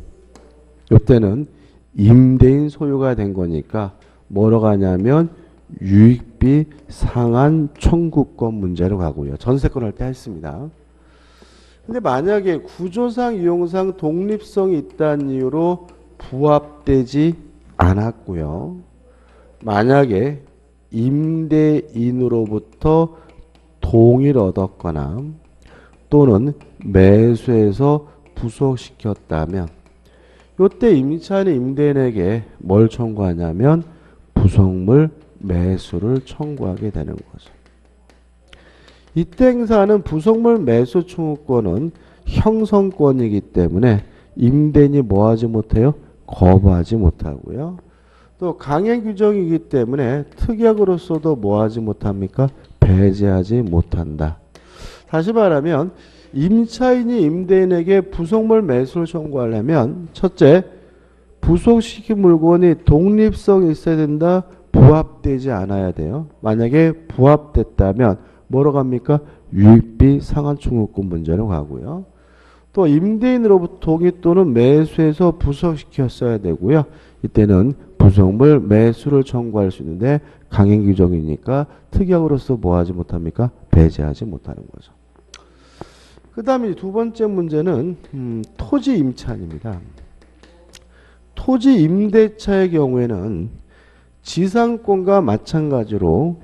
이때는 임대인 소유가 된 거니까 뭐로 가냐면 유익비 상한 청구권 문제로 가고요. 전세권 할 때 했습니다. 근데 만약에 구조상 이용상 독립성이 있다는 이유로 부합되지 않았고요. 만약에 임대인으로부터 동의를 얻었거나 또는 매수해서 부속시켰다면 이때 임차인이 임대인에게 뭘 청구하냐면 부속물 매수를 청구하게 되는 거죠. 이때 행사하는 부속물 매수 청구권은 형성권이기 때문에 임대인이 뭐하지 못해요? 거부하지 못하고요. 또 강행 규정이기 때문에 특약으로서도 뭐하지 못합니까? 배제하지 못한다. 다시 말하면 임차인이 임대인에게 부속물 매수를 청구하려면 첫째, 부속시킨 물건이 독립성이 있어야 된다. 부합되지 않아야 돼요. 만약에 부합됐다면 뭐로 갑니까? 유익비 상한 청구권 문제로 가고요. 또 임대인으로부터 동의 또는 매수해서 부속시켰어야 되고요. 이때는 부속물 매수를 청구할 수 있는데 강행 규정이니까 특약으로서 뭐하지 못합니까? 배제하지 못하는 거죠. 그 다음에 두 번째 문제는 토지 임차인입니다. 토지 임대차의 경우에는 지상권과 마찬가지로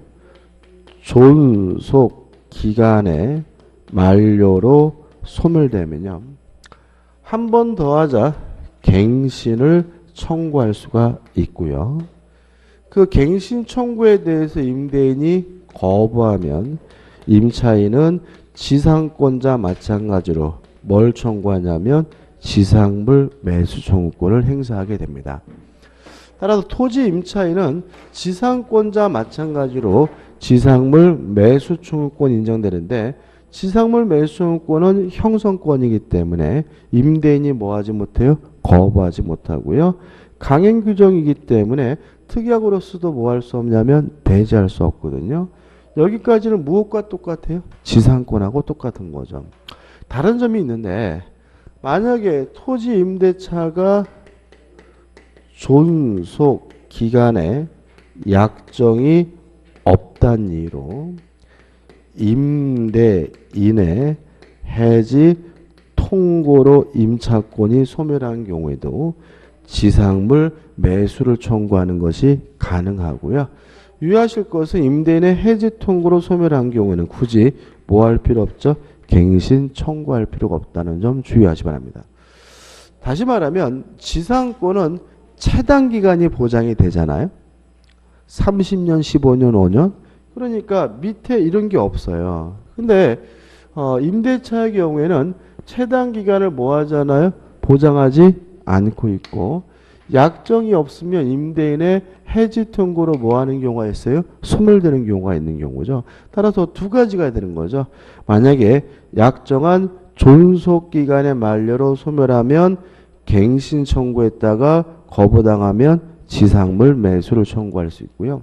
존속 기간의 만료로 소멸되면요. 한 번 더 하자 갱신을 청구할 수가 있고요. 그 갱신 청구에 대해서 임대인이 거부하면 임차인은 지상권자 마찬가지로 뭘 청구하냐면 지상물 매수 청구권을 행사하게 됩니다. 따라서 토지 임차인은 지상권자 마찬가지로 지상물 매수 청구권 인정되는데 지상물 매수 청구권은 형성권이기 때문에 임대인이 뭐하지 못해요? 거부하지 못하고요. 강행 규정이기 때문에 특약으로서도 뭐 할 수 없냐면 배제할 수 없거든요. 여기까지는 무엇과 똑같아요? 지상권하고 똑같은 거죠. 다른 점이 있는데 만약에 토지 임대차가 존속 기간에 약정이 없다는 이유로 임대인의 해지 통고로 임차권이 소멸한 경우에도 지상물 매수를 청구하는 것이 가능하고요. 유의하실 것은 임대인의 해지 통고로 소멸한 경우에는 굳이 뭐 할 필요 없죠? 갱신 청구할 필요가 없다는 점 주의하시 바랍니다. 다시 말하면 지상권은 채당 기간이 보장이 되잖아요. 30년, 15년, 5년. 그러니까 밑에 이런 게 없어요. 근데 임대차의 경우에는 채당 기간을 뭐 하잖아요? 보장하지 않고 있고 약정이 없으면 임대인의 해지 통고로 뭐 하는 경우가 있어요? 소멸되는 경우가 있는 경우죠. 따라서 두 가지가 되는 거죠. 만약에 약정한 존속 기간의 만료로 소멸하면 갱신 청구했다가 거부당하면 지상물 매수를 청구할 수 있고요.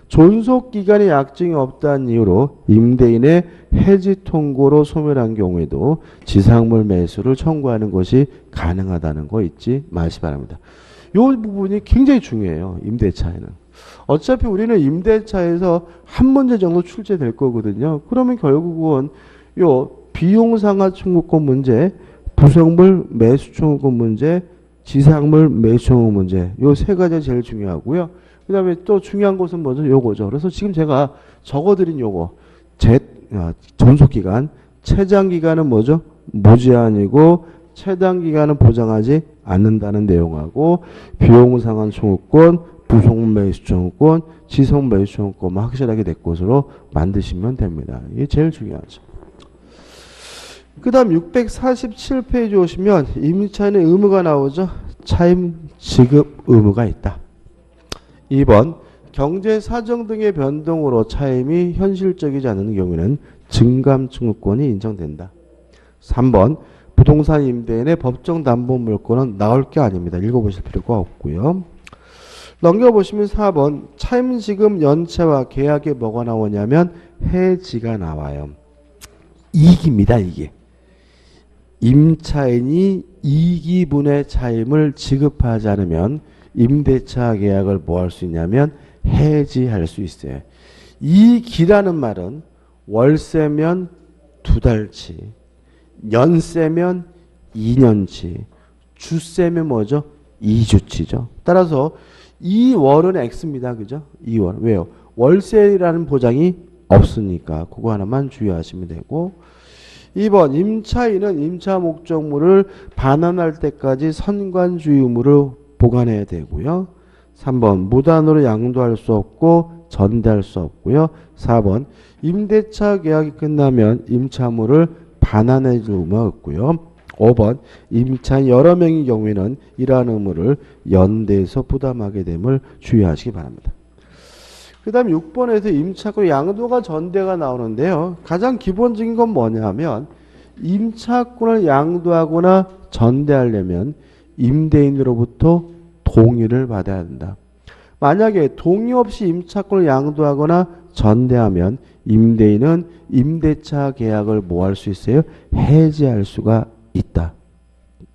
존속 기간에 약정이 없다는 이유로 임대인의 해지 통고로 소멸한 경우에도 지상물 매수를 청구하는 것이 가능하다는 거 잊지 마시 바랍니다. 이 부분이 굉장히 중요해요. 임대차에는. 어차피 우리는 임대차에서 한 문제 정도 출제될 거거든요. 그러면 결국은 요 비용 상하 청구권 문제, 부속물 매수 청구권 문제, 지상물 매수 청구 문제 요 세 가지가 제일 중요하고요. 그 다음에 또 중요한 것은 뭐죠? 요거죠. 그래서 지금 제가 적어드린 요거 존속기간, 채장기간은 뭐죠? 무제한이고 채당기간은 보장하지 않는다는 내용하고 비용상한 청구권, 부속물 매수 청구권, 지속 매수 청구권만 확실하게 될 것으로 만드시면 됩니다. 이게 제일 중요하죠. 그 다음 647페이지 오시면 임차인의 의무가 나오죠. 차임 지급 의무가 있다. 2번 경제 사정 등의 변동으로 차임이 현실적이지 않은 경우에는 증감 청구권이 인정된다. 3번 부동산 임대인의 법정 담보 물권은 나올 게 아닙니다. 읽어보실 필요가 없고요. 넘겨보시면 4번 차임 지급 연체와 계약에 뭐가 나오냐면 해지가 나와요. 이익입니다. 이게. 임차인이 이기분의 차임을 지급하지 않으면 임대차 계약을 뭐 할 수 있냐면 해지할 수 있어요. 이기라는 말은 월세면 2달치, 연세면 2년치, 주세면 뭐죠? 2주치죠. 따라서 2월은 X입니다. 그죠? 2월. 왜요? 월세라는 보장이 없으니까 그거 하나만 주의하시면 되고 2번 임차인은 임차 목적물을 반환할 때까지 선관주의 의무를 보관해야 되고요. 3번 무단으로 양도할 수 없고 전대할 수 없고요. 4번 임대차 계약이 끝나면 임차물을 반환해 줄 의무가 없고요. 5번 임차인 여러 명의 경우에는 이러한 의무를 연대에서 부담하게 됨을 주의하시기 바랍니다. 그 다음 6번에서 임차권 양도가 전대가 나오는데요. 가장 기본적인 건 뭐냐면 임차권을 양도하거나 전대하려면 임대인으로부터 동의를 받아야 된다. 만약에 동의 없이 임차권을 양도하거나 전대하면 임대인은 임대차 계약을 뭐 할 수 있어요? 해지할 수가 있다.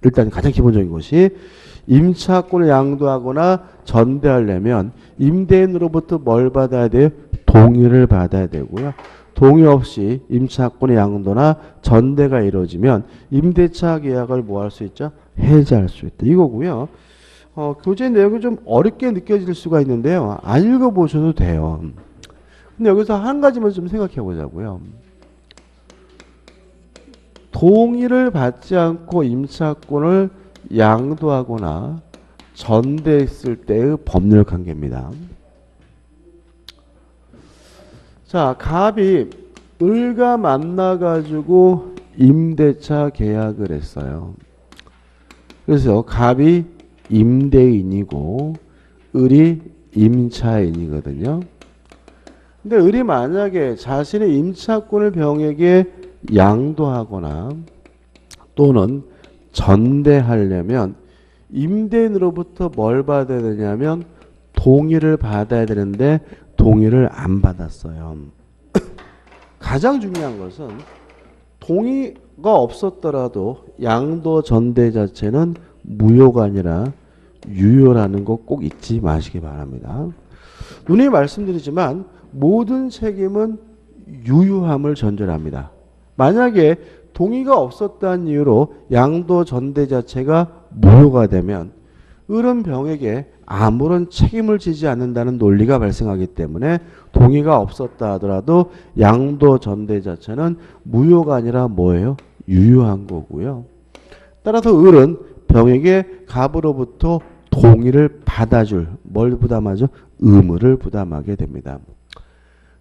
일단 가장 기본적인 것이 임차권을 양도하거나 전대하려면 임대인으로부터 뭘 받아야 돼요? 동의를 받아야 되고요. 동의 없이 임차권의 양도나 전대가 이루어지면 임대차 계약을 뭐 할 수 있죠? 해지할 수 있다. 이거고요. 교재 내용이 좀 어렵게 느껴질 수가 있는데요. 안 읽어보셔도 돼요. 근데 여기서 한 가지만 좀 생각해 보자고요. 동의를 받지 않고 임차권을 양도하거나 전대했을 때의 법률 관계입니다. 자, 갑이 을과 만나가지고 임대차 계약을 했어요. 그래서 갑이 임대인이고 을이 임차인이거든요. 근데 을이 만약에 자신의 임차권을 병에게 양도하거나 또는 전대하려면 임대인으로부터 뭘 받아야 되냐면 동의를 받아야 되는데 동의를 안 받았어요. 가장 중요한 것은 동의가 없었더라도 양도 전대 자체는 무효가 아니라 유효라는 거 꼭 잊지 마시기 바랍니다. 누누이 말씀드리지만 모든 책임은 유효함을 전제합니다. 만약에 동의가 없었다는 이유로 양도 전대 자체가 무효가 되면 을은 병에게 아무런 책임을 지지 않는다는 논리가 발생하기 때문에 동의가 없었다 하더라도 양도 전대 자체는 무효가 아니라 뭐예요? 유효한 거고요. 따라서 을은 병에게 갑으로부터 동의를 받아줄 뭘 부담하죠? 의무를 부담하게 됩니다.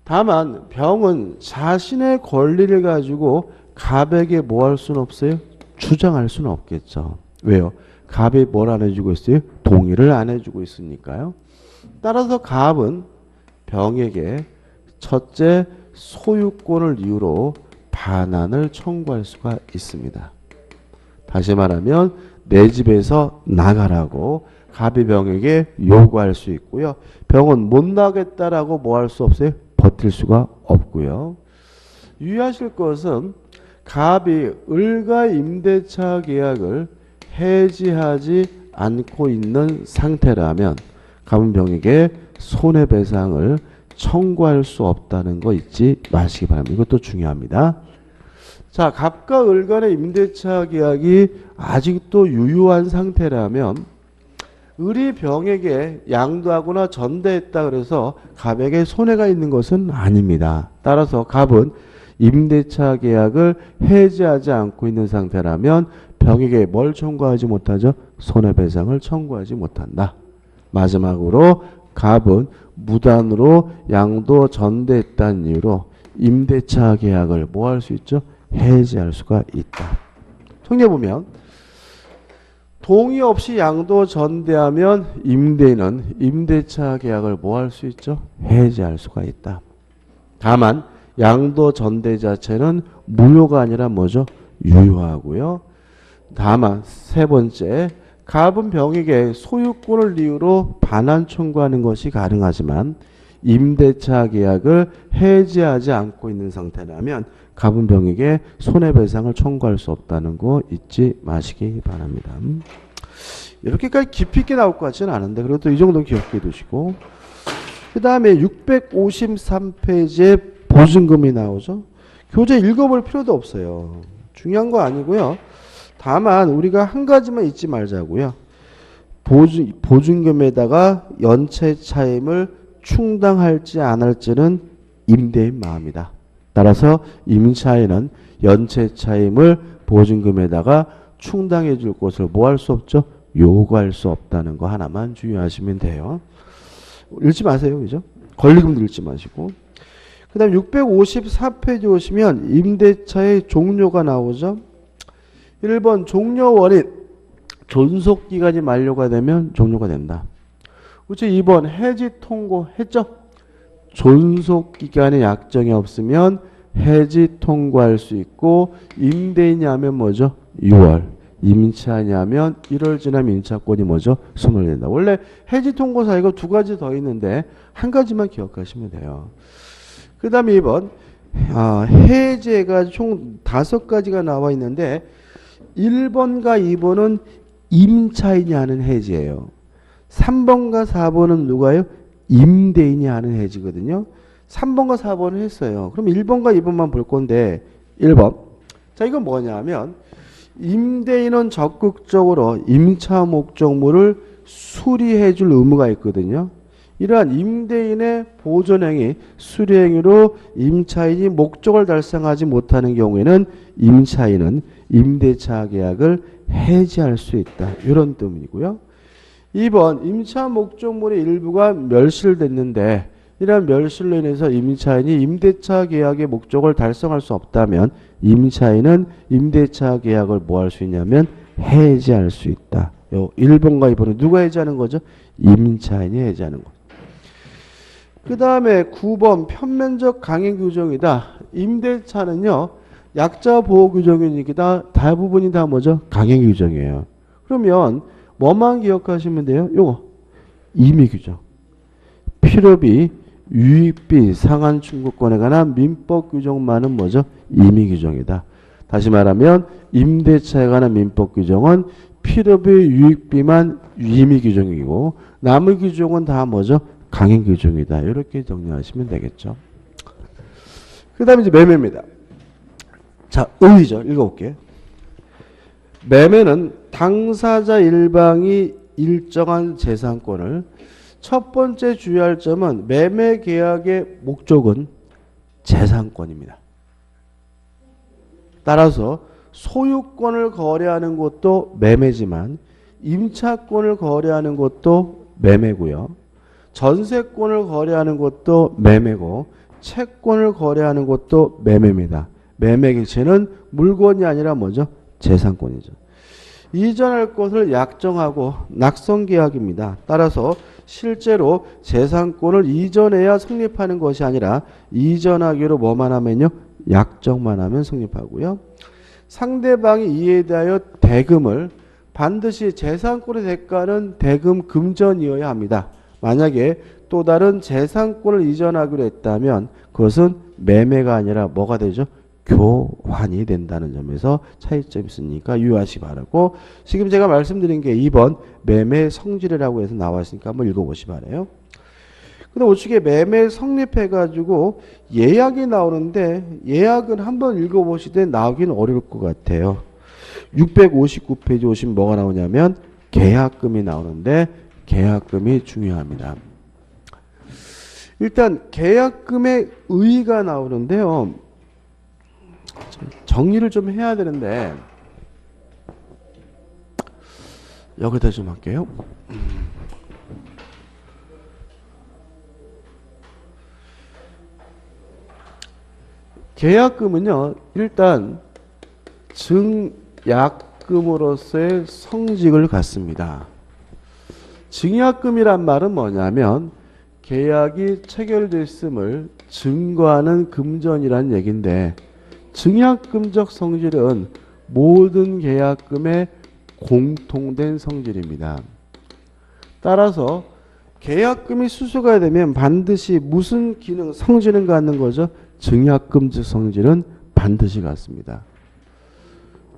다만 병은 자신의 권리를 가지고 갑에게 뭐 할 수는 없어요? 주장할 수는 없겠죠. 왜요? 갑이 뭘 안 해주고 있어요? 동의를 안 해주고 있으니까요. 따라서 갑은 병에게 첫째 소유권을 이유로 반환을 청구할 수가 있습니다. 다시 말하면 내 집에서 나가라고 갑이 병에게 요구할 수 있고요. 병은 못 나겠다라고 뭐 할 수 없어요? 버틸 수가 없고요. 유의하실 것은 갑이 을과 임대차 계약을 해지하지 않고 있는 상태라면 갑은 병에게 손해배상을 청구할 수 없다는 거 잊지 마시기 바랍니다. 이것도 중요합니다. 자, 갑과 을 간의 임대차 계약이 아직도 유효한 상태라면 을이 병에게 양도하거나 전대했다 그래서 갑에게 손해가 있는 것은 아닙니다. 따라서 갑은 임대차 계약을 해지하지 않고 있는 상태라면 병에게 뭘 청구하지 못하죠? 손해배상을 청구하지 못한다. 마지막으로 갑은 무단으로 양도 전대했다는 이유로 임대차 계약을 뭐 할 수 있죠? 해지할 수가 있다. 정리해보면 동의 없이 양도 전대하면 임대인은 임대차 계약을 뭐 할 수 있죠? 해지할 수가 있다. 다만 양도 전대 자체는 무효가 아니라 뭐죠? 유효하고요. 다만 세 번째 갑은 병에게 소유권을 이유로 반환 청구하는 것이 가능하지만 임대차 계약을 해지하지 않고 있는 상태라면 갑은 병에게 손해배상을 청구할 수 없다는 거 잊지 마시기 바랍니다. 이렇게까지 깊이 있게 나올 것 같지는 않은데 그래도 이 정도는 기억해 두시고 그 다음에 653페이지에 보증금이 나오죠. 교재 읽어볼 필요도 없어요. 중요한 거 아니고요. 다만 우리가 한 가지만 잊지 말자고요. 보증금에다가 연체 차임을 충당할지 안 할지는 임대인 마음이다. 따라서 임차인은 연체 차임을 보증금에다가 충당해 줄 것을 뭐 할 수 없죠? 요구할 수 없다는 거 하나만 주의하시면 돼요. 읽지 마세요. 그죠? 권리금도 읽지 마시고. 그 다음 654페이지 오시면 임대차의 종료가 나오죠. 1번 종료 원인. 존속기간이 만료가 되면 종료가 된다. 그렇죠? 2번 해지 통고했죠? 존속기간에 약정이 없으면 해지 통고할 수 있고 임대인이 하면 뭐죠? 6월. 임차인이 하면 1월 지나면 임차권이 뭐죠? 소멸된다. 원래 해지 통고 사유가 두 가지 더 있는데 한 가지만 기억하시면 돼요. 그 다음에 2번 해제가 총 5가지가 나와 있는데 1번과 2번은 임차인이 하는 해지예요. 3번과 4번은 누가요? 임대인이 하는 해지거든요. 3번과 4번은 했어요. 그럼 1번과 2번만 볼 건데 1번. 자, 이건 뭐냐면 임대인은 적극적으로 임차 목적물을 수리해 줄 의무가 있거든요. 이러한 임대인의 보존행위, 수리행위로 임차인이 목적을 달성하지 못하는 경우에는 임차인은 임대차 계약을 해지할 수 있다. 이런 뜻이고요. 2번 임차 목적물의 일부가 멸실됐는데 이러한 멸실로 인해서 임차인이 임대차 계약의 목적을 달성할 수 없다면 임차인은 임대차 계약을 뭐 할 수 있냐면 해지할 수 있다. 요 1번과 2번은 누가 해지하는 거죠? 임차인이 해지하는 거죠. 그 다음에 9번 편면적 강행 규정이다. 임대차는요. 약자 보호 규정이니까 대부분이 다 뭐죠? 강행 규정이에요. 그러면 뭐만 기억하시면 돼요? 요거 임의 규정. 필요비, 유익비, 상한 충고권에 관한 민법 규정만은 뭐죠? 임의 규정이다. 다시 말하면 임대차에 관한 민법 규정은 필요비, 유익비만 임의 규정이고 남의 규정은 다 뭐죠? 강행 규정이다. 이렇게 정리하시면 되겠죠. 그 다음에 이제 매매입니다. 자, 의의죠. 읽어볼게요. 매매는 당사자 일방이 일정한 재산권을 첫 번째 주의할 점은 매매 계약의 목적은 재산권입니다. 따라서 소유권을 거래하는 것도 매매지만 임차권을 거래하는 것도 매매고요. 전세권을 거래하는 것도 매매고 채권을 거래하는 것도 매매입니다. 매매 객체는 물건이 아니라 뭐죠? 재산권이죠. 이전할 것을 약정하고 낙성계약입니다. 따라서 실제로 재산권을 이전해야 성립하는 것이 아니라 이전하기로 뭐만 하면요? 약정만 하면 성립하고요. 상대방이 이에 대하여 대금을 반드시 재산권의 대가는 대금 금전이어야 합니다. 만약에 또 다른 재산권을 이전하기로 했다면 그것은 매매가 아니라 뭐가 되죠? 교환이 된다는 점에서 차이점이 있으니까 유의하시 바라고, 지금 제가 말씀드린 게 2번 매매 성질이라고 해서 나왔으니까 한번 읽어보시 바래요. 근데 우측에 매매 성립해가지고 예약이 나오는데 예약은 한번 읽어보시되 나오긴 어려울 것 같아요. 659페이지 오시면 뭐가 나오냐면 계약금이 나오는데 계약금이 중요합니다. 일단 계약금의 의의가 나오는데요. 정리를 좀 해야 되는데 여기다 좀 할게요. 계약금은요, 일단 증약금으로서의 성직을 갖습니다. 증약금이란 말은 뭐냐면 계약이 체결됐음을 증거하는 금전이란 얘기인데, 증약금적 성질은 모든 계약금의 공통된 성질입니다. 따라서 계약금이 수수가 되면 반드시 무슨 기능, 성질은 갖는 거죠? 증약금적 성질은 반드시 갖습니다.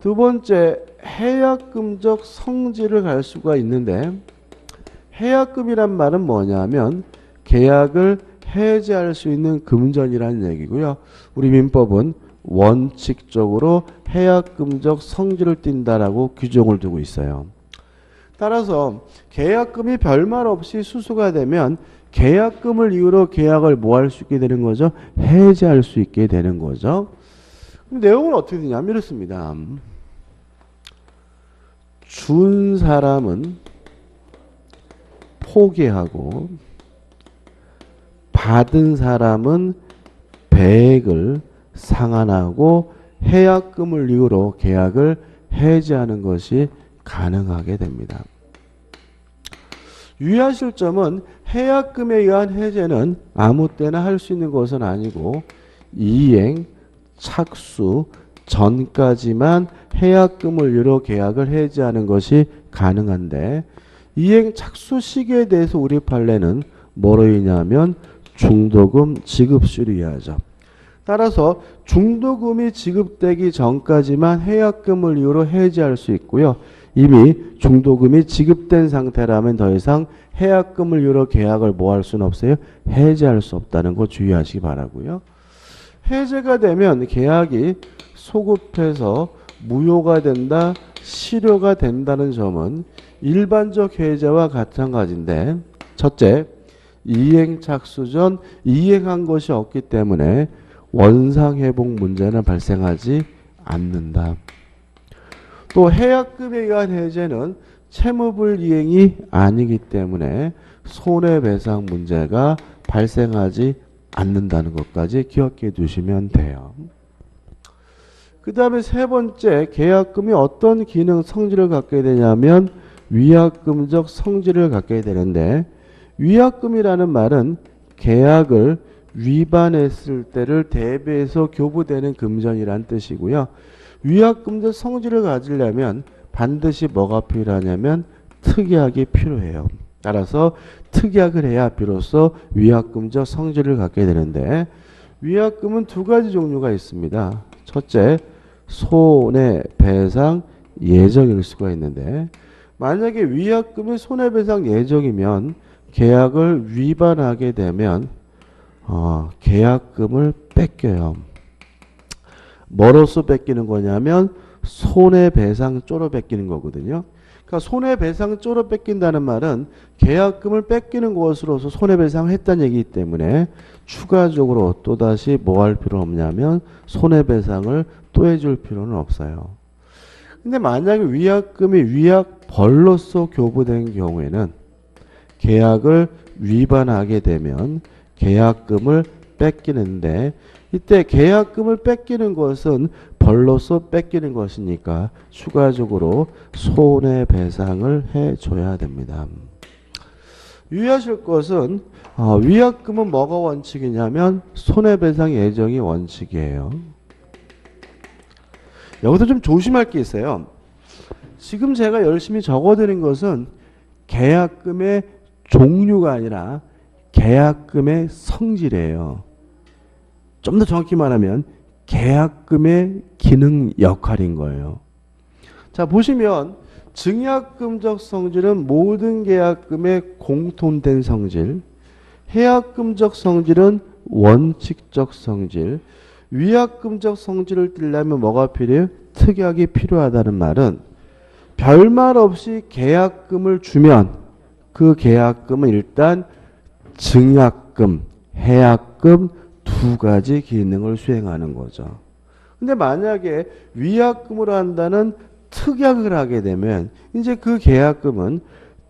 두 번째, 해약금적 성질을 갈 수가 있는데, 해약금이란 말은 뭐냐면 계약을 해지할 수 있는 금전이라는 얘기고요. 우리 민법은 원칙적으로 해약금적 성질을 띈다라고 규정을 두고 있어요. 따라서 계약금이 별말 없이 수수가 되면 계약금을 이유로 계약을 뭐 할 수 있게 되는 거죠? 해지할 수 있게 되는 거죠. 그럼 내용은 어떻게 되냐면 이렇습니다. 준 사람은 포기하고 받은 사람은 배액을 상환하고 해약금을 이유로 계약을 해지하는 것이 가능하게 됩니다. 유의하실 점은 해약금에 의한 해제는 아무 때나 할 수 있는 것은 아니고 이행, 착수 전까지만 해약금을 이유로 계약을 해지하는 것이 가능한데 이행 착수 시기에 대해서 우리 판례는 뭐로 인하면 중도금 지급시로 이해하죠. 따라서 중도금이 지급되기 전까지만 해약금을 이유로 해지할 수 있고요. 이미 중도금이 지급된 상태라면 더 이상 해약금을 이유로 계약을 뭐 할 수는 없어요? 해지할 수 없다는 거 주의하시기 바라고요. 해제가 되면 계약이 소급해서 무효가 된다, 실효가 된다는 점은 일반적 해제와 마찬가지인데 첫째, 이행 착수 전 이행한 것이 없기 때문에 원상회복 문제는 발생하지 않는다. 또 해약금에 의한 해제는 채무불이행이 아니기 때문에 손해배상 문제가 발생하지 않는다는 것까지 기억해 두시면 돼요. 그 다음에 세 번째, 계약금이 어떤 기능 성질을 갖게 되냐면 위약금적 성질을 갖게 되는데 위약금이라는 말은 계약을 위반했을 때를 대비해서 교부되는 금전이란 뜻이고요. 위약금적 성질을 가지려면 반드시 뭐가 필요하냐면 특약이 필요해요. 따라서 특약을 해야 비로소 위약금적 성질을 갖게 되는데 위약금은 두 가지 종류가 있습니다. 첫째, 손해배상 예정일 수가 있는데 만약에 위약금이 손해배상 예정이면 계약을 위반하게 되면 계약금을 뺏겨요. 뭐로써 뺏기는 거냐면 손해배상조로 뺏기는 거거든요. 그러니까 손해배상조로 뺏긴다는 말은 계약금을 뺏기는 것으로서 손해배상을 했다는 얘기이기 때문에 추가적으로 또다시 뭐 할 필요 없냐면 손해배상을 또 해줄 필요는 없어요. 근데 만약에 위약금이 위약벌로서 교부된 경우에는 계약을 위반하게 되면 계약금을 뺏기는데 이때 계약금을 뺏기는 것은 벌로서 뺏기는 것이니까 추가적으로 손해배상을 해줘야 됩니다. 유의하실 것은 위약금은 뭐가 원칙이냐면 손해배상 예정이 원칙이에요. 여기서 좀 조심할 게 있어요. 지금 제가 열심히 적어드린 것은 계약금의 종류가 아니라 계약금의 성질이에요. 좀 더 정확히 말하면 계약금의 기능 역할인 거예요. 자, 보시면 증약금적 성질은 모든 계약금의 공통된 성질, 해약금적 성질은 원칙적 성질, 위약금적 성질을 띠려면 뭐가 필요해요? 특약이 필요하다는 말은 별말 없이 계약금을 주면 그 계약금은 일단 증약금, 해약금 두 가지 기능을 수행하는 거죠. 근데 만약에 위약금으로 한다는 특약을 하게 되면 이제 그 계약금은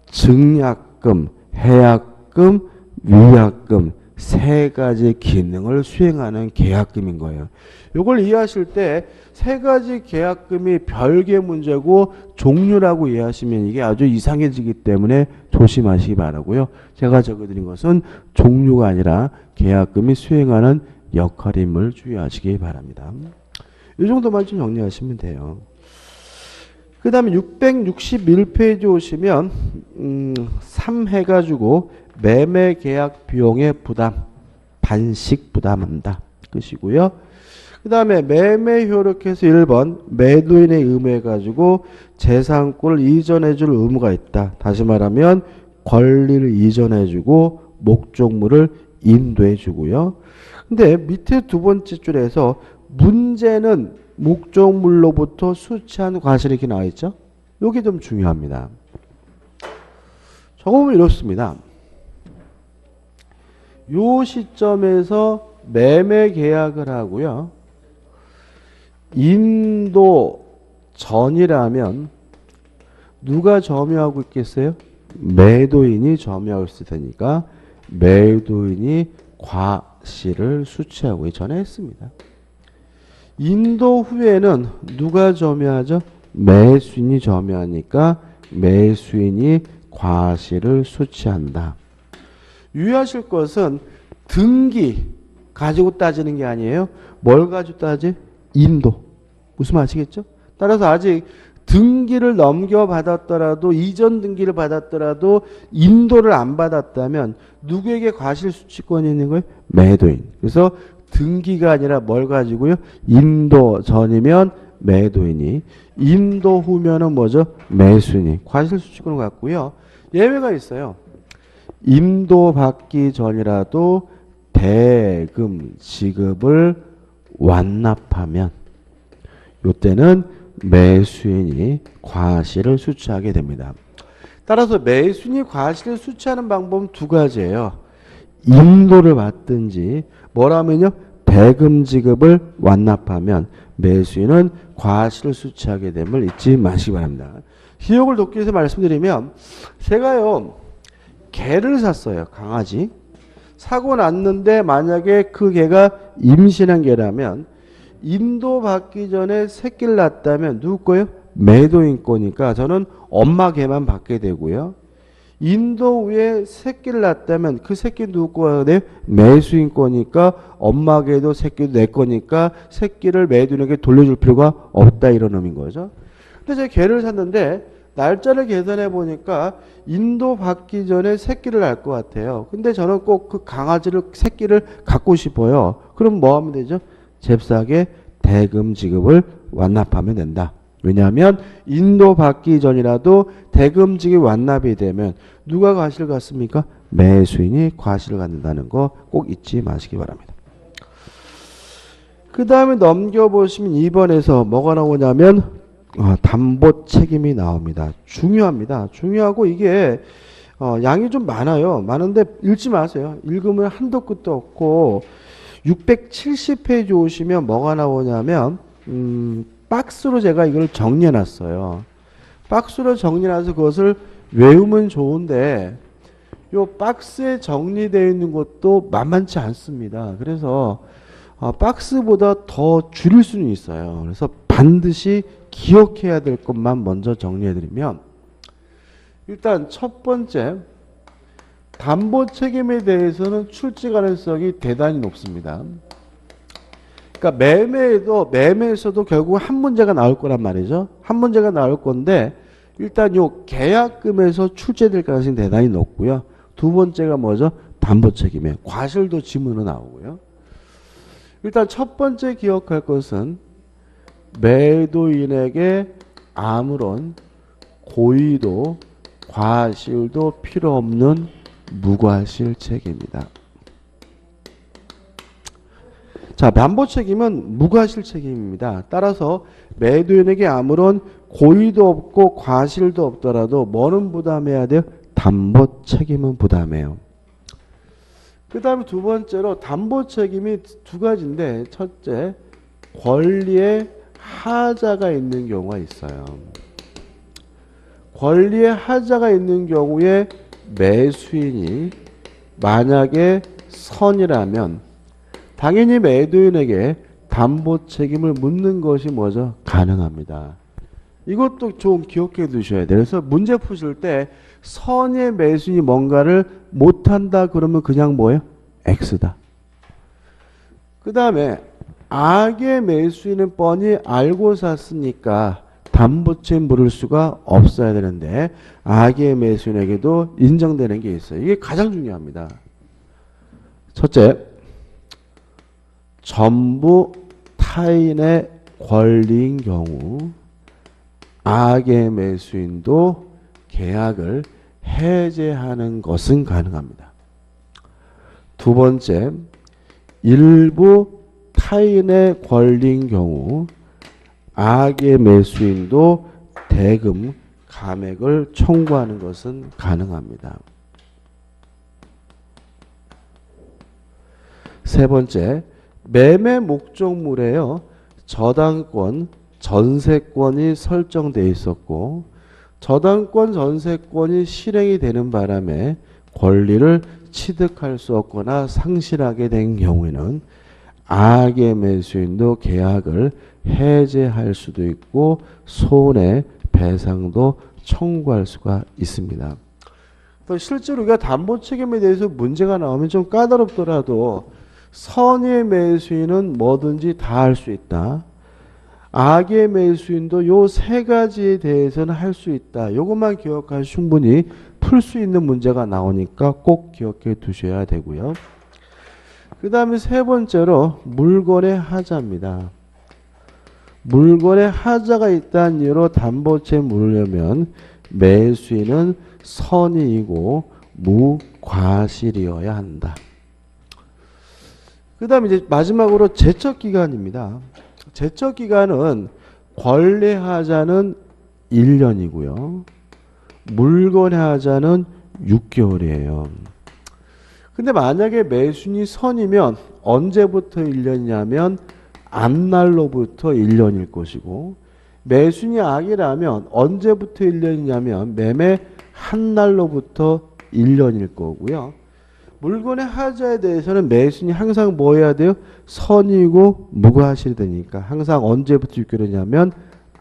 증약금, 해약금, 위약금 세 가지 기능을 수행하는 계약금인 거예요. 이걸 이해하실 때 세 가지 계약금이 별개 문제고 종류라고 이해하시면 이게 아주 이상해지기 때문에 조심하시기 바라고요. 제가 적어드린 것은 종류가 아니라 계약금이 수행하는 역할임을 주의하시기 바랍니다. 이 정도만 좀 정리하시면 돼요. 그 다음에 661페이지 오시면 3 해가지고 매매 계약 비용의 부담, 반씩 부담한다. 끝이고요. 그 다음에 매매 효력해서 1번 매도인의 의무해가지고 재산권을 이전해줄 의무가 있다. 다시 말하면 권리를 이전해주고 목적물을 인도해주고요. 근데 밑에 두 번째 줄에서 문제는 목적물로부터 수취한 과실이 이렇게 나와 있죠. 이게 좀 중요합니다. 적어보면 이렇습니다. 요 시점에서 매매 계약을 하고요. 인도 전이라면 누가 점유하고 있겠어요? 매도인이 점유하고 있을 테니까 매도인이 과실을 수취하고 전에 했습니다. 인도 후에는 누가 점유하죠? 매수인이 점유하니까 매수인이 과실을 수취한다. 유의하실 것은 등기 가지고 따지는 게 아니에요. 뭘 가지고 따지? 인도. 무슨 말 아시겠죠? 따라서 아직 등기를 넘겨받았더라도 이전 등기를 받았더라도 인도를 안 받았다면 누구에게 과실수취권이 있는 거예요? 매도인. 그래서 등기가 아니라 뭘 가지고요? 인도 전이면 매도인이, 인도 후면은 뭐죠? 매수인이 과실수취권을 갖고요. 예외가 있어요. 인도 받기 전이라도 대금 지급을 완납하면 이때는 매수인이 과실을 수취하게 됩니다. 따라서 매수인이 과실을 수취하는 방법은 두 가지예요. 인도를 받든지 뭐라면요? 대금 지급을 완납하면 매수인은 과실을 수취하게 됨을 잊지 마시기 바랍니다. 기억을 돕기 위해서 말씀드리면 제가요 개를 샀어요. 강아지. 사고 났는데 만약에 그 개가 임신한 개라면 인도 받기 전에 새끼를 낳았다면 누구 거예요? 매도인 거니까 저는 엄마 개만 받게 되고요. 인도 후에 새끼를 낳았다면 그 새끼 누구 거예요? 매수인 거니까 엄마 개도 새끼도 내 거니까 새끼를 매도인에게 돌려줄 필요가 없다 이런 의미인 거죠. 근데 제가 개를 샀는데 날짜를 계산해 보니까 인도 받기 전에 새끼를 낳을 것 같아요. 근데 저는 꼭 그 강아지를 새끼를 갖고 싶어요. 그럼 뭐 하면 되죠? 잽싸게 대금 지급을 완납하면 된다. 왜냐하면 인도 받기 전이라도 대금 지급 완납이 되면 누가 과실을 갖습니까? 매수인이 과실을 갖는다는 거 꼭 잊지 마시기 바랍니다. 그 다음에 넘겨보시면 2번에서 뭐가 나오냐면 담보 책임이 나옵니다. 중요합니다. 중요하고 이게 양이 좀 많아요. 많은데 읽지 마세요. 읽으면 한도 끝도 없고 670페이지 오시면 뭐가 나오냐면 박스로 제가 이걸 정리해 놨어요. 박스로 정리해 놔서 그것을 외우면 좋은데 요 박스에 정리되어 있는 것도 만만치 않습니다. 그래서 박스보다 더 줄일 수는 있어요. 그래서 반드시 기억해야 될 것만 먼저 정리해 드리면 일단 첫 번째 담보 책임에 대해서는 출제 가능성이 대단히 높습니다. 그러니까 매매에서도 결국 한 문제가 나올 거란 말이죠. 한 문제가 나올 건데 일단 요 계약금에서 출제될 가능성이 대단히 높고요. 두 번째가 뭐죠? 담보 책임에 과실도 지문으로 나오고요. 일단 첫 번째 기억할 것은 매도인에게 아무런 고의도 과실도 필요 없는 무과실 책임이다. 자, 담보 책임은 무과실 책임입니다. 따라서 매도인에게 아무런 고의도 없고 과실도 없더라도 뭐는 부담해야 돼요? 담보 책임은 부담해요. 그 다음에 두 번째로 담보 책임이 두 가지인데 첫째, 권리의 하자가 있는 경우가 있어요. 권리의 하자가 있는 경우에 매수인이 만약에 선이라면 당연히 매도인에게 담보 책임을 묻는 것이 뭐죠? 가능합니다. 이것도 좀 기억해 두셔야 돼요. 그래서 문제 푸실 때 선의 매수인이 뭔가를 못한다 그러면 그냥 뭐예요? X다. 그 다음에 악의 매수인은 뻔히 알고 샀으니까 담보책임 물을 수가 없어야 되는데 악의 매수인에게도 인정되는 게 있어요. 이게 가장 중요합니다. 첫째, 전부 타인의 권리인 경우 악의 매수인도 계약을 해제하는 것은 가능합니다. 두 번째, 일부 타인의 권리인 경우 악의 매수인도 대금 감액을 청구하는 것은 가능합니다. 세 번째, 매매 목적물에요. 저당권, 전세권이 설정되어 있었고 저당권, 전세권이 실행이 되는 바람에 권리를 취득할 수 없거나 상실하게 된 경우에는 악의 매수인도 계약을 해제할 수도 있고 손해배상도 청구할 수가 있습니다. 또 실제로 우리가 담보 책임에 대해서 문제가 나오면 좀 까다롭더라도 선의 매수인은 뭐든지 다 할 수 있다. 악의 매수인도 요 세 가지에 대해서는 할 수 있다. 요것만 기억하시면 충분히 풀 수 있는 문제가 나오니까 꼭 기억해 두셔야 되고요. 그 다음에 세 번째로 물건의 하자입니다. 물건의 하자가 있다는 이유로 담보채 물려면 매수인은 선의이고 무과실이어야 한다. 그 다음에 이제 마지막으로 제척기간입니다. 제척기간은 권리하자는 1년이고요. 물건의 하자는 6개월이에요. 근데 만약에 매수인이 선이면 언제부터 1년이냐면 앞날로부터 1년일 것이고 매수인이 악이라면 언제부터 1년이냐면 매매 한 날로부터 1년일 거고요. 물건의 하자에 대해서는 매수인이 항상 뭐 해야 돼요? 선이고 무과실이 되니까 항상 언제부터 6개월이냐면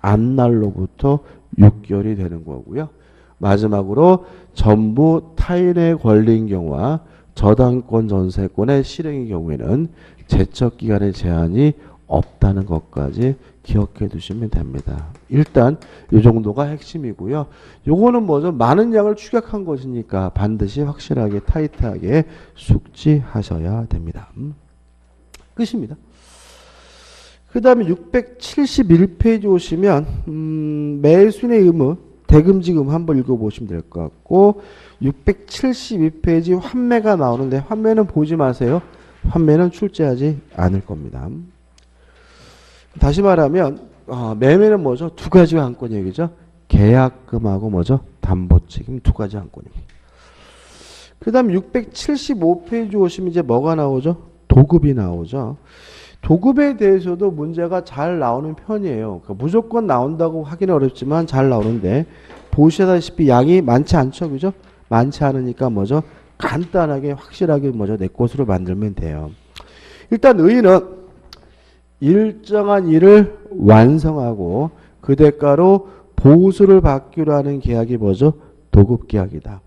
앞날로부터 6개월이 되는 거고요. 마지막으로 전부 타인의 권리인 경우와 저당권 전세권의 실행의 경우에는 제척기간의 제한이 없다는 것까지 기억해 두시면 됩니다. 일단 이 정도가 핵심이고요. 요거는 뭐죠? 많은 양을 축약한 것이니까 반드시 확실하게 타이트하게 숙지하셔야 됩니다. 끝입니다. 그 다음에 671페이지 오시면 매수인의 의무, 대금지금 한번 읽어보시면 될 것 같고 672페이지 환매가 나오는데 환매는 보지 마세요. 환매는 출제하지 않을 겁니다. 다시 말하면 매매는 뭐죠? 두 가지 한건 얘기죠. 계약금하고 뭐죠? 담보책임 두 가지 한건입니다. 그 다음 675페이지 오시면 이제 뭐가 나오죠? 도급이 나오죠. 도급에 대해서도 문제가 잘 나오는 편이에요. 그러니까 무조건 나온다고 하기는 어렵지만 잘 나오는데 보시다시피 양이 많지 않죠. 그죠? 많지 않으니까 뭐죠? 간단하게 확실하게 뭐죠? 내 것으로 만들면 돼요. 일단 의의는 일정한 일을 완성하고 그 대가로 보수를 받기로 하는 계약이 뭐죠? 도급계약이다.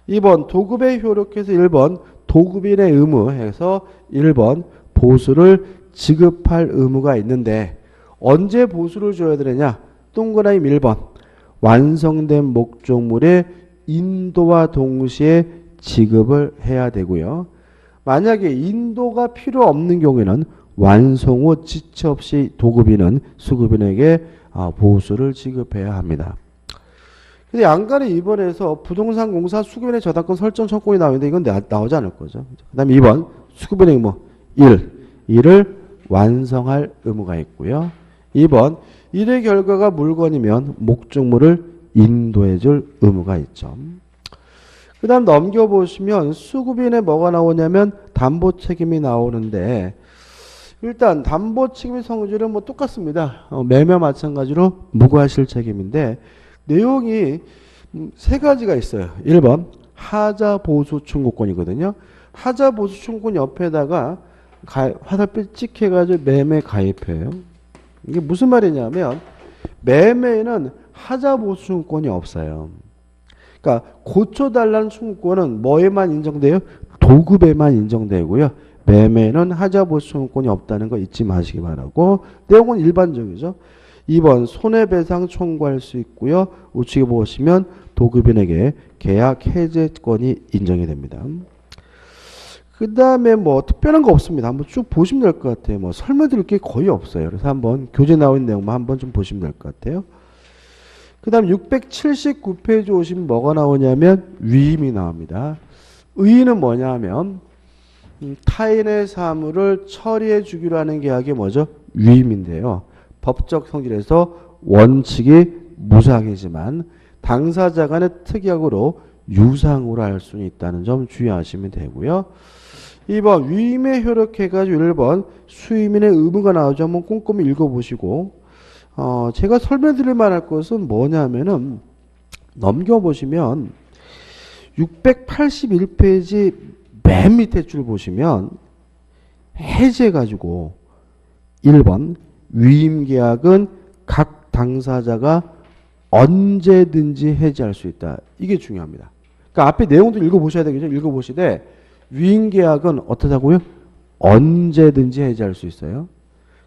2번 도급에 효력해서 1번 도급인의 의무 해서 1번 보수를 지급할 의무가 있는데 언제 보수를 줘야 되느냐? 동그라미 1번 완성된 목적물의 인도와 동시에 지급을 해야 되고요. 만약에 인도가 필요 없는 경우에는 완성 후 지체 없이 도급인은 수급인에게 보수를 지급해야 합니다. 근데 양간의 2번에서 부동산 공사 수급인의 저당권 설정 청구권이 나오는데 이건 나오지 않을 거죠. 그 다음에 2번 수급인의 의무 1을 완성할 의무가 있고요. 2번 일의 결과가 물건이면 목적물을 인도해 줄 의무가 있죠. 그 다음 넘겨보시면 수급인에 뭐가 나오냐면 담보 책임이 나오는데 일단 담보 책임의 성질은 뭐 똑같습니다. 매매 마찬가지로 무과실 책임인데 내용이 세 가지가 있어요. 1번 하자 보수 청구권이거든요. 하자 보수 청구권 옆에다가 화살표 찍혀가지고 매매 가입해요. 이게 무슨 말이냐면 매매에는 하자 보수 청구권이 없어요. 그러니까 고쳐달라는 청구권은 뭐에만 인정돼요? 도급에만 인정되고요. 매매는 하자 보수 청구권이 없다는 거 잊지 마시기 바라고 내용은 일반적이죠. 2번 손해배상 청구할 수 있고요. 우측에 보시면 도급인에게 계약 해제권이 인정이 됩니다. 그 다음에 뭐 특별한 거 없습니다. 한번 쭉 보시면 될 것 같아요. 뭐 설명드릴 게 거의 없어요. 그래서 한번 교재 나와 있는 내용만 한번 좀 보시면 될 것 같아요. 그 다음 679페이지 오시면 뭐가 나오냐면 위임이 나옵니다. 의의는 뭐냐 하면 타인의 사물을 처리해 주기로 하는 계약이 뭐죠? 위임인데요. 법적 성질에서 원칙이 무상이지만 당사자 간의 특약으로 유상으로 할 수는 있다는 점 주의하시면 되고요. 2번 위임에 효력해가지고 1번 수임인의 의무가 나오죠. 한번 꼼꼼히 읽어보시고 제가 설명드릴 만할 것은 뭐냐면은 넘겨보시면 681페이지 맨 밑에 줄 보시면 해제해가지고 1번 위임계약은 각 당사자가 언제든지 해제할 수 있다. 이게 중요합니다. 그러니까 앞에 내용도 읽어보셔야 되겠죠. 읽어보시되 위임계약은 어떠다고요? 언제든지 해제할 수 있어요.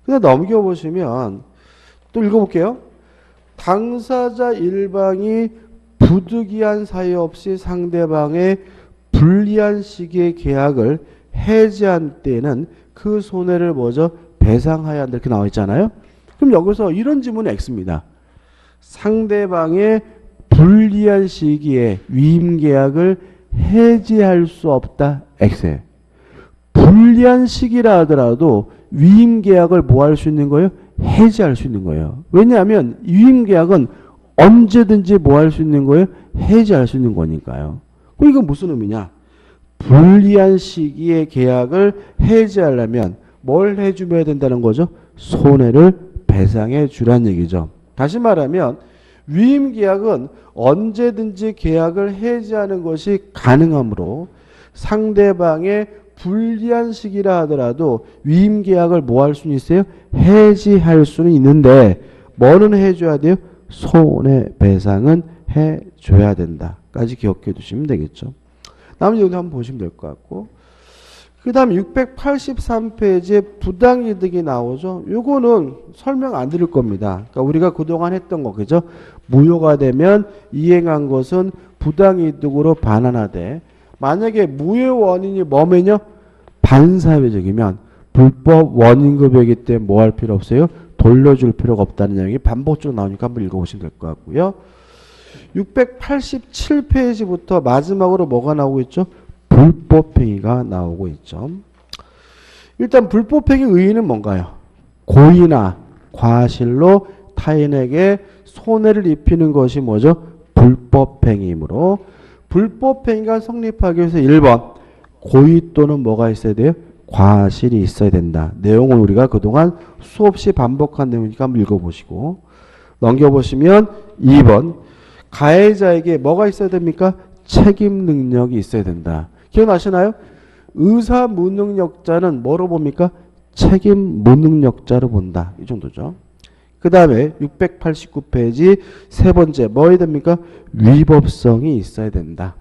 근데 넘겨보시면 또 읽어볼게요. 당사자 일방이 부득이한 사유 없이 상대방의 불리한 시기의 계약을 해지한 때에는 그 손해를 뭐죠? 배상해야 한다. 이렇게 나와 있잖아요. 그럼 여기서 이런 지문은 X입니다. 상대방의 불리한 시기에 위임계약을 해지할 수 없다. X에. 불리한 시기라 하더라도 위임계약을 뭐 할 수 있는 거예요? 해지할 수 있는 거예요. 왜냐하면 위임계약은 언제든지 뭐 할 수 있는 거예요? 해지할 수 있는 거니까요. 그럼 이건 무슨 의미냐? 불리한 시기에 계약을 해지하려면 뭘 해주면 된다는 거죠? 손해를 배상해 주란 얘기죠. 다시 말하면 위임계약은 언제든지 계약을 해지하는 것이 가능하므로 상대방의 불리한 시기라 하더라도 위임계약을 뭐 할 수는 있어요? 해지할 수는 있는데 뭐는 해줘야 돼요? 손해배상은 해줘야 된다. 까지 기억해 두시면 되겠죠. 나머지 여기 한번 보시면 될 것 같고 그 다음 683페이지에 부당이득이 나오죠. 요거는 설명 안 드릴 겁니다. 그러니까 우리가 그동안 했던 거 그죠? 무효가 되면 이행한 것은 부당이득으로 반환하되 만약에 무효 원인이 뭐면요? 반사회적이면 불법 원인급여이기 때문에 뭐 할 필요 없어요? 돌려줄 필요가 없다는 내용이 반복적으로 나오니까 한번 읽어보시면 될 것 같고요. 687페이지부터 마지막으로 뭐가 나오고 있죠? 불법행위가 나오고 있죠. 일단 불법행위 의의는 뭔가요? 고의나 과실로 타인에게 손해를 입히는 것이 뭐죠? 불법행위이므로 불법행위가 성립하기 위해서 1번 고의 또는 뭐가 있어야 돼요? 과실이 있어야 된다. 내용은 우리가 그동안 수없이 반복한 내용이니까 한번 읽어보시고 넘겨보시면 2번 가해자에게 뭐가 있어야 됩니까? 책임 능력이 있어야 된다. 기억나시나요? 의사 무능력자는 뭐로 봅니까? 책임 무능력자로 본다. 이 정도죠. 그 다음에 689페이지 세 번째 뭐 해야 됩니까? 위법성이 있어야 된다.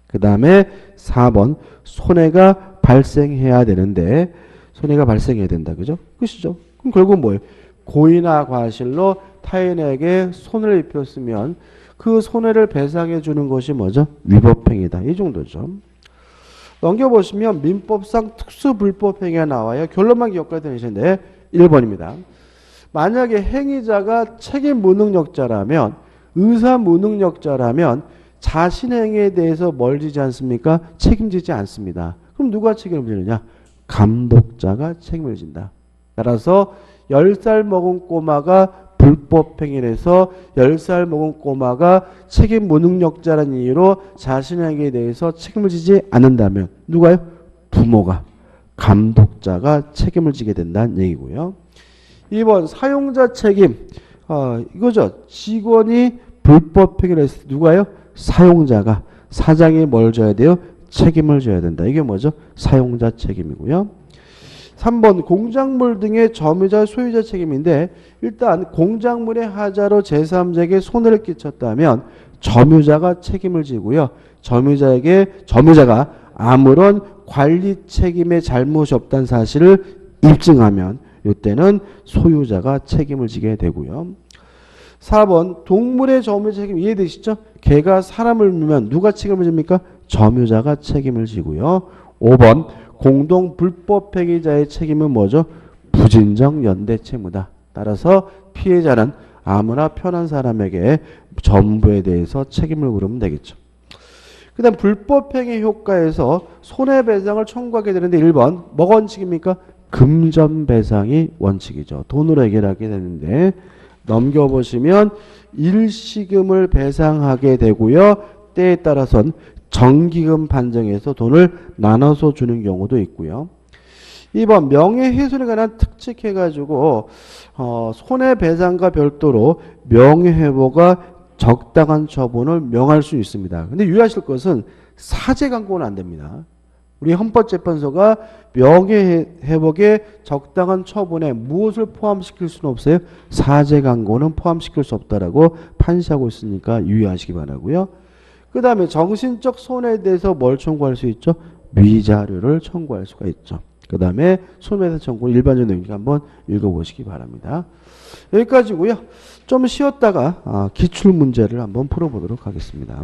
그 다음에 4번 손해가 발생해야 되는데 손해가 발생해야 된다. 그죠? 끝이죠. 그럼 결국 뭐예요? 고의나 과실로 타인에게 손해를 입혔으면 그 손해를 배상해 주는 것이 뭐죠? 위법행위다. 이 정도죠. 넘겨보시면 민법상 특수불법행위가 나와요. 결론만 기억해야 되시는데 1번입니다. 만약에 행위자가 책임 무능력자라면 의사 무능력자라면 자신 행위에 대해서 뭘 지지 않습니까? 책임지지 않습니다. 그럼 누가 책임을 지느냐? 감독자가 책임을 진다. 따라서 10살 먹은 꼬마가 불법행위를 해서 10살 먹은 꼬마가 책임 무능력자라는 이유로 자신에게 대해서 책임을 지지 않는다면 누가요? 부모가, 감독자가 책임을 지게 된다는 얘기고요. 2번 사용자 책임. 이거죠. 직원이 불법행위를 했을 때 누가요? 사용자가. 사장이 뭘 져야 돼요? 책임을 져야 된다. 이게 뭐죠? 사용자 책임이고요. 3번 공작물 등의 점유자 소유자 책임인데 일단 공작물의 하자로 제3자에게 손해를 끼쳤다면 점유자가 책임을 지고요. 점유자가 아무런 관리 책임의 잘못이 없다는 사실을 입증하면 이때는 소유자가 책임을 지게 되고요. 4번 동물의 점유자 책임 이해되시죠? 개가 사람을 물면 누가 책임을 집니까? 점유자가 책임을 지고요. 5번 공동 불법행위자의 책임은 뭐죠? 부진정 연대 채무다. 따라서 피해자는 아무나 편한 사람에게 전부에 대해서 책임을 물으면 되겠죠. 그 다음 불법행위 효과에서 손해배상을 청구하게 되는데 1번 뭐가 원칙입니까? 금전배상이 원칙이죠. 돈으로 해결하게 되는데 넘겨보시면 일시금을 배상하게 되고요. 때에 따라선 정기금 반정해서 돈을 나눠서 주는 경우도 있고요. 2번 명예훼손에 관한 특칙해가지고 손해배상과 별도로 명예회복과 적당한 처분을 명할 수 있습니다. 근데 유의하실 것은 사제 광고는 안 됩니다. 우리 헌법재판소가 명예회복에 적당한 처분에 무엇을 포함시킬 수는 없어요? 사제 광고는 포함시킬 수 없다라고 판시하고 있으니까 유의하시기 바라고요. 그 다음에 정신적 손해에 대해서 뭘 청구할 수 있죠? 위자료를 청구할 수가 있죠. 그 다음에 손해배상 청구 일반적인 내용 한번 읽어보시기 바랍니다. 여기까지고요. 좀 쉬었다가 기출 문제를 한번 풀어보도록 하겠습니다.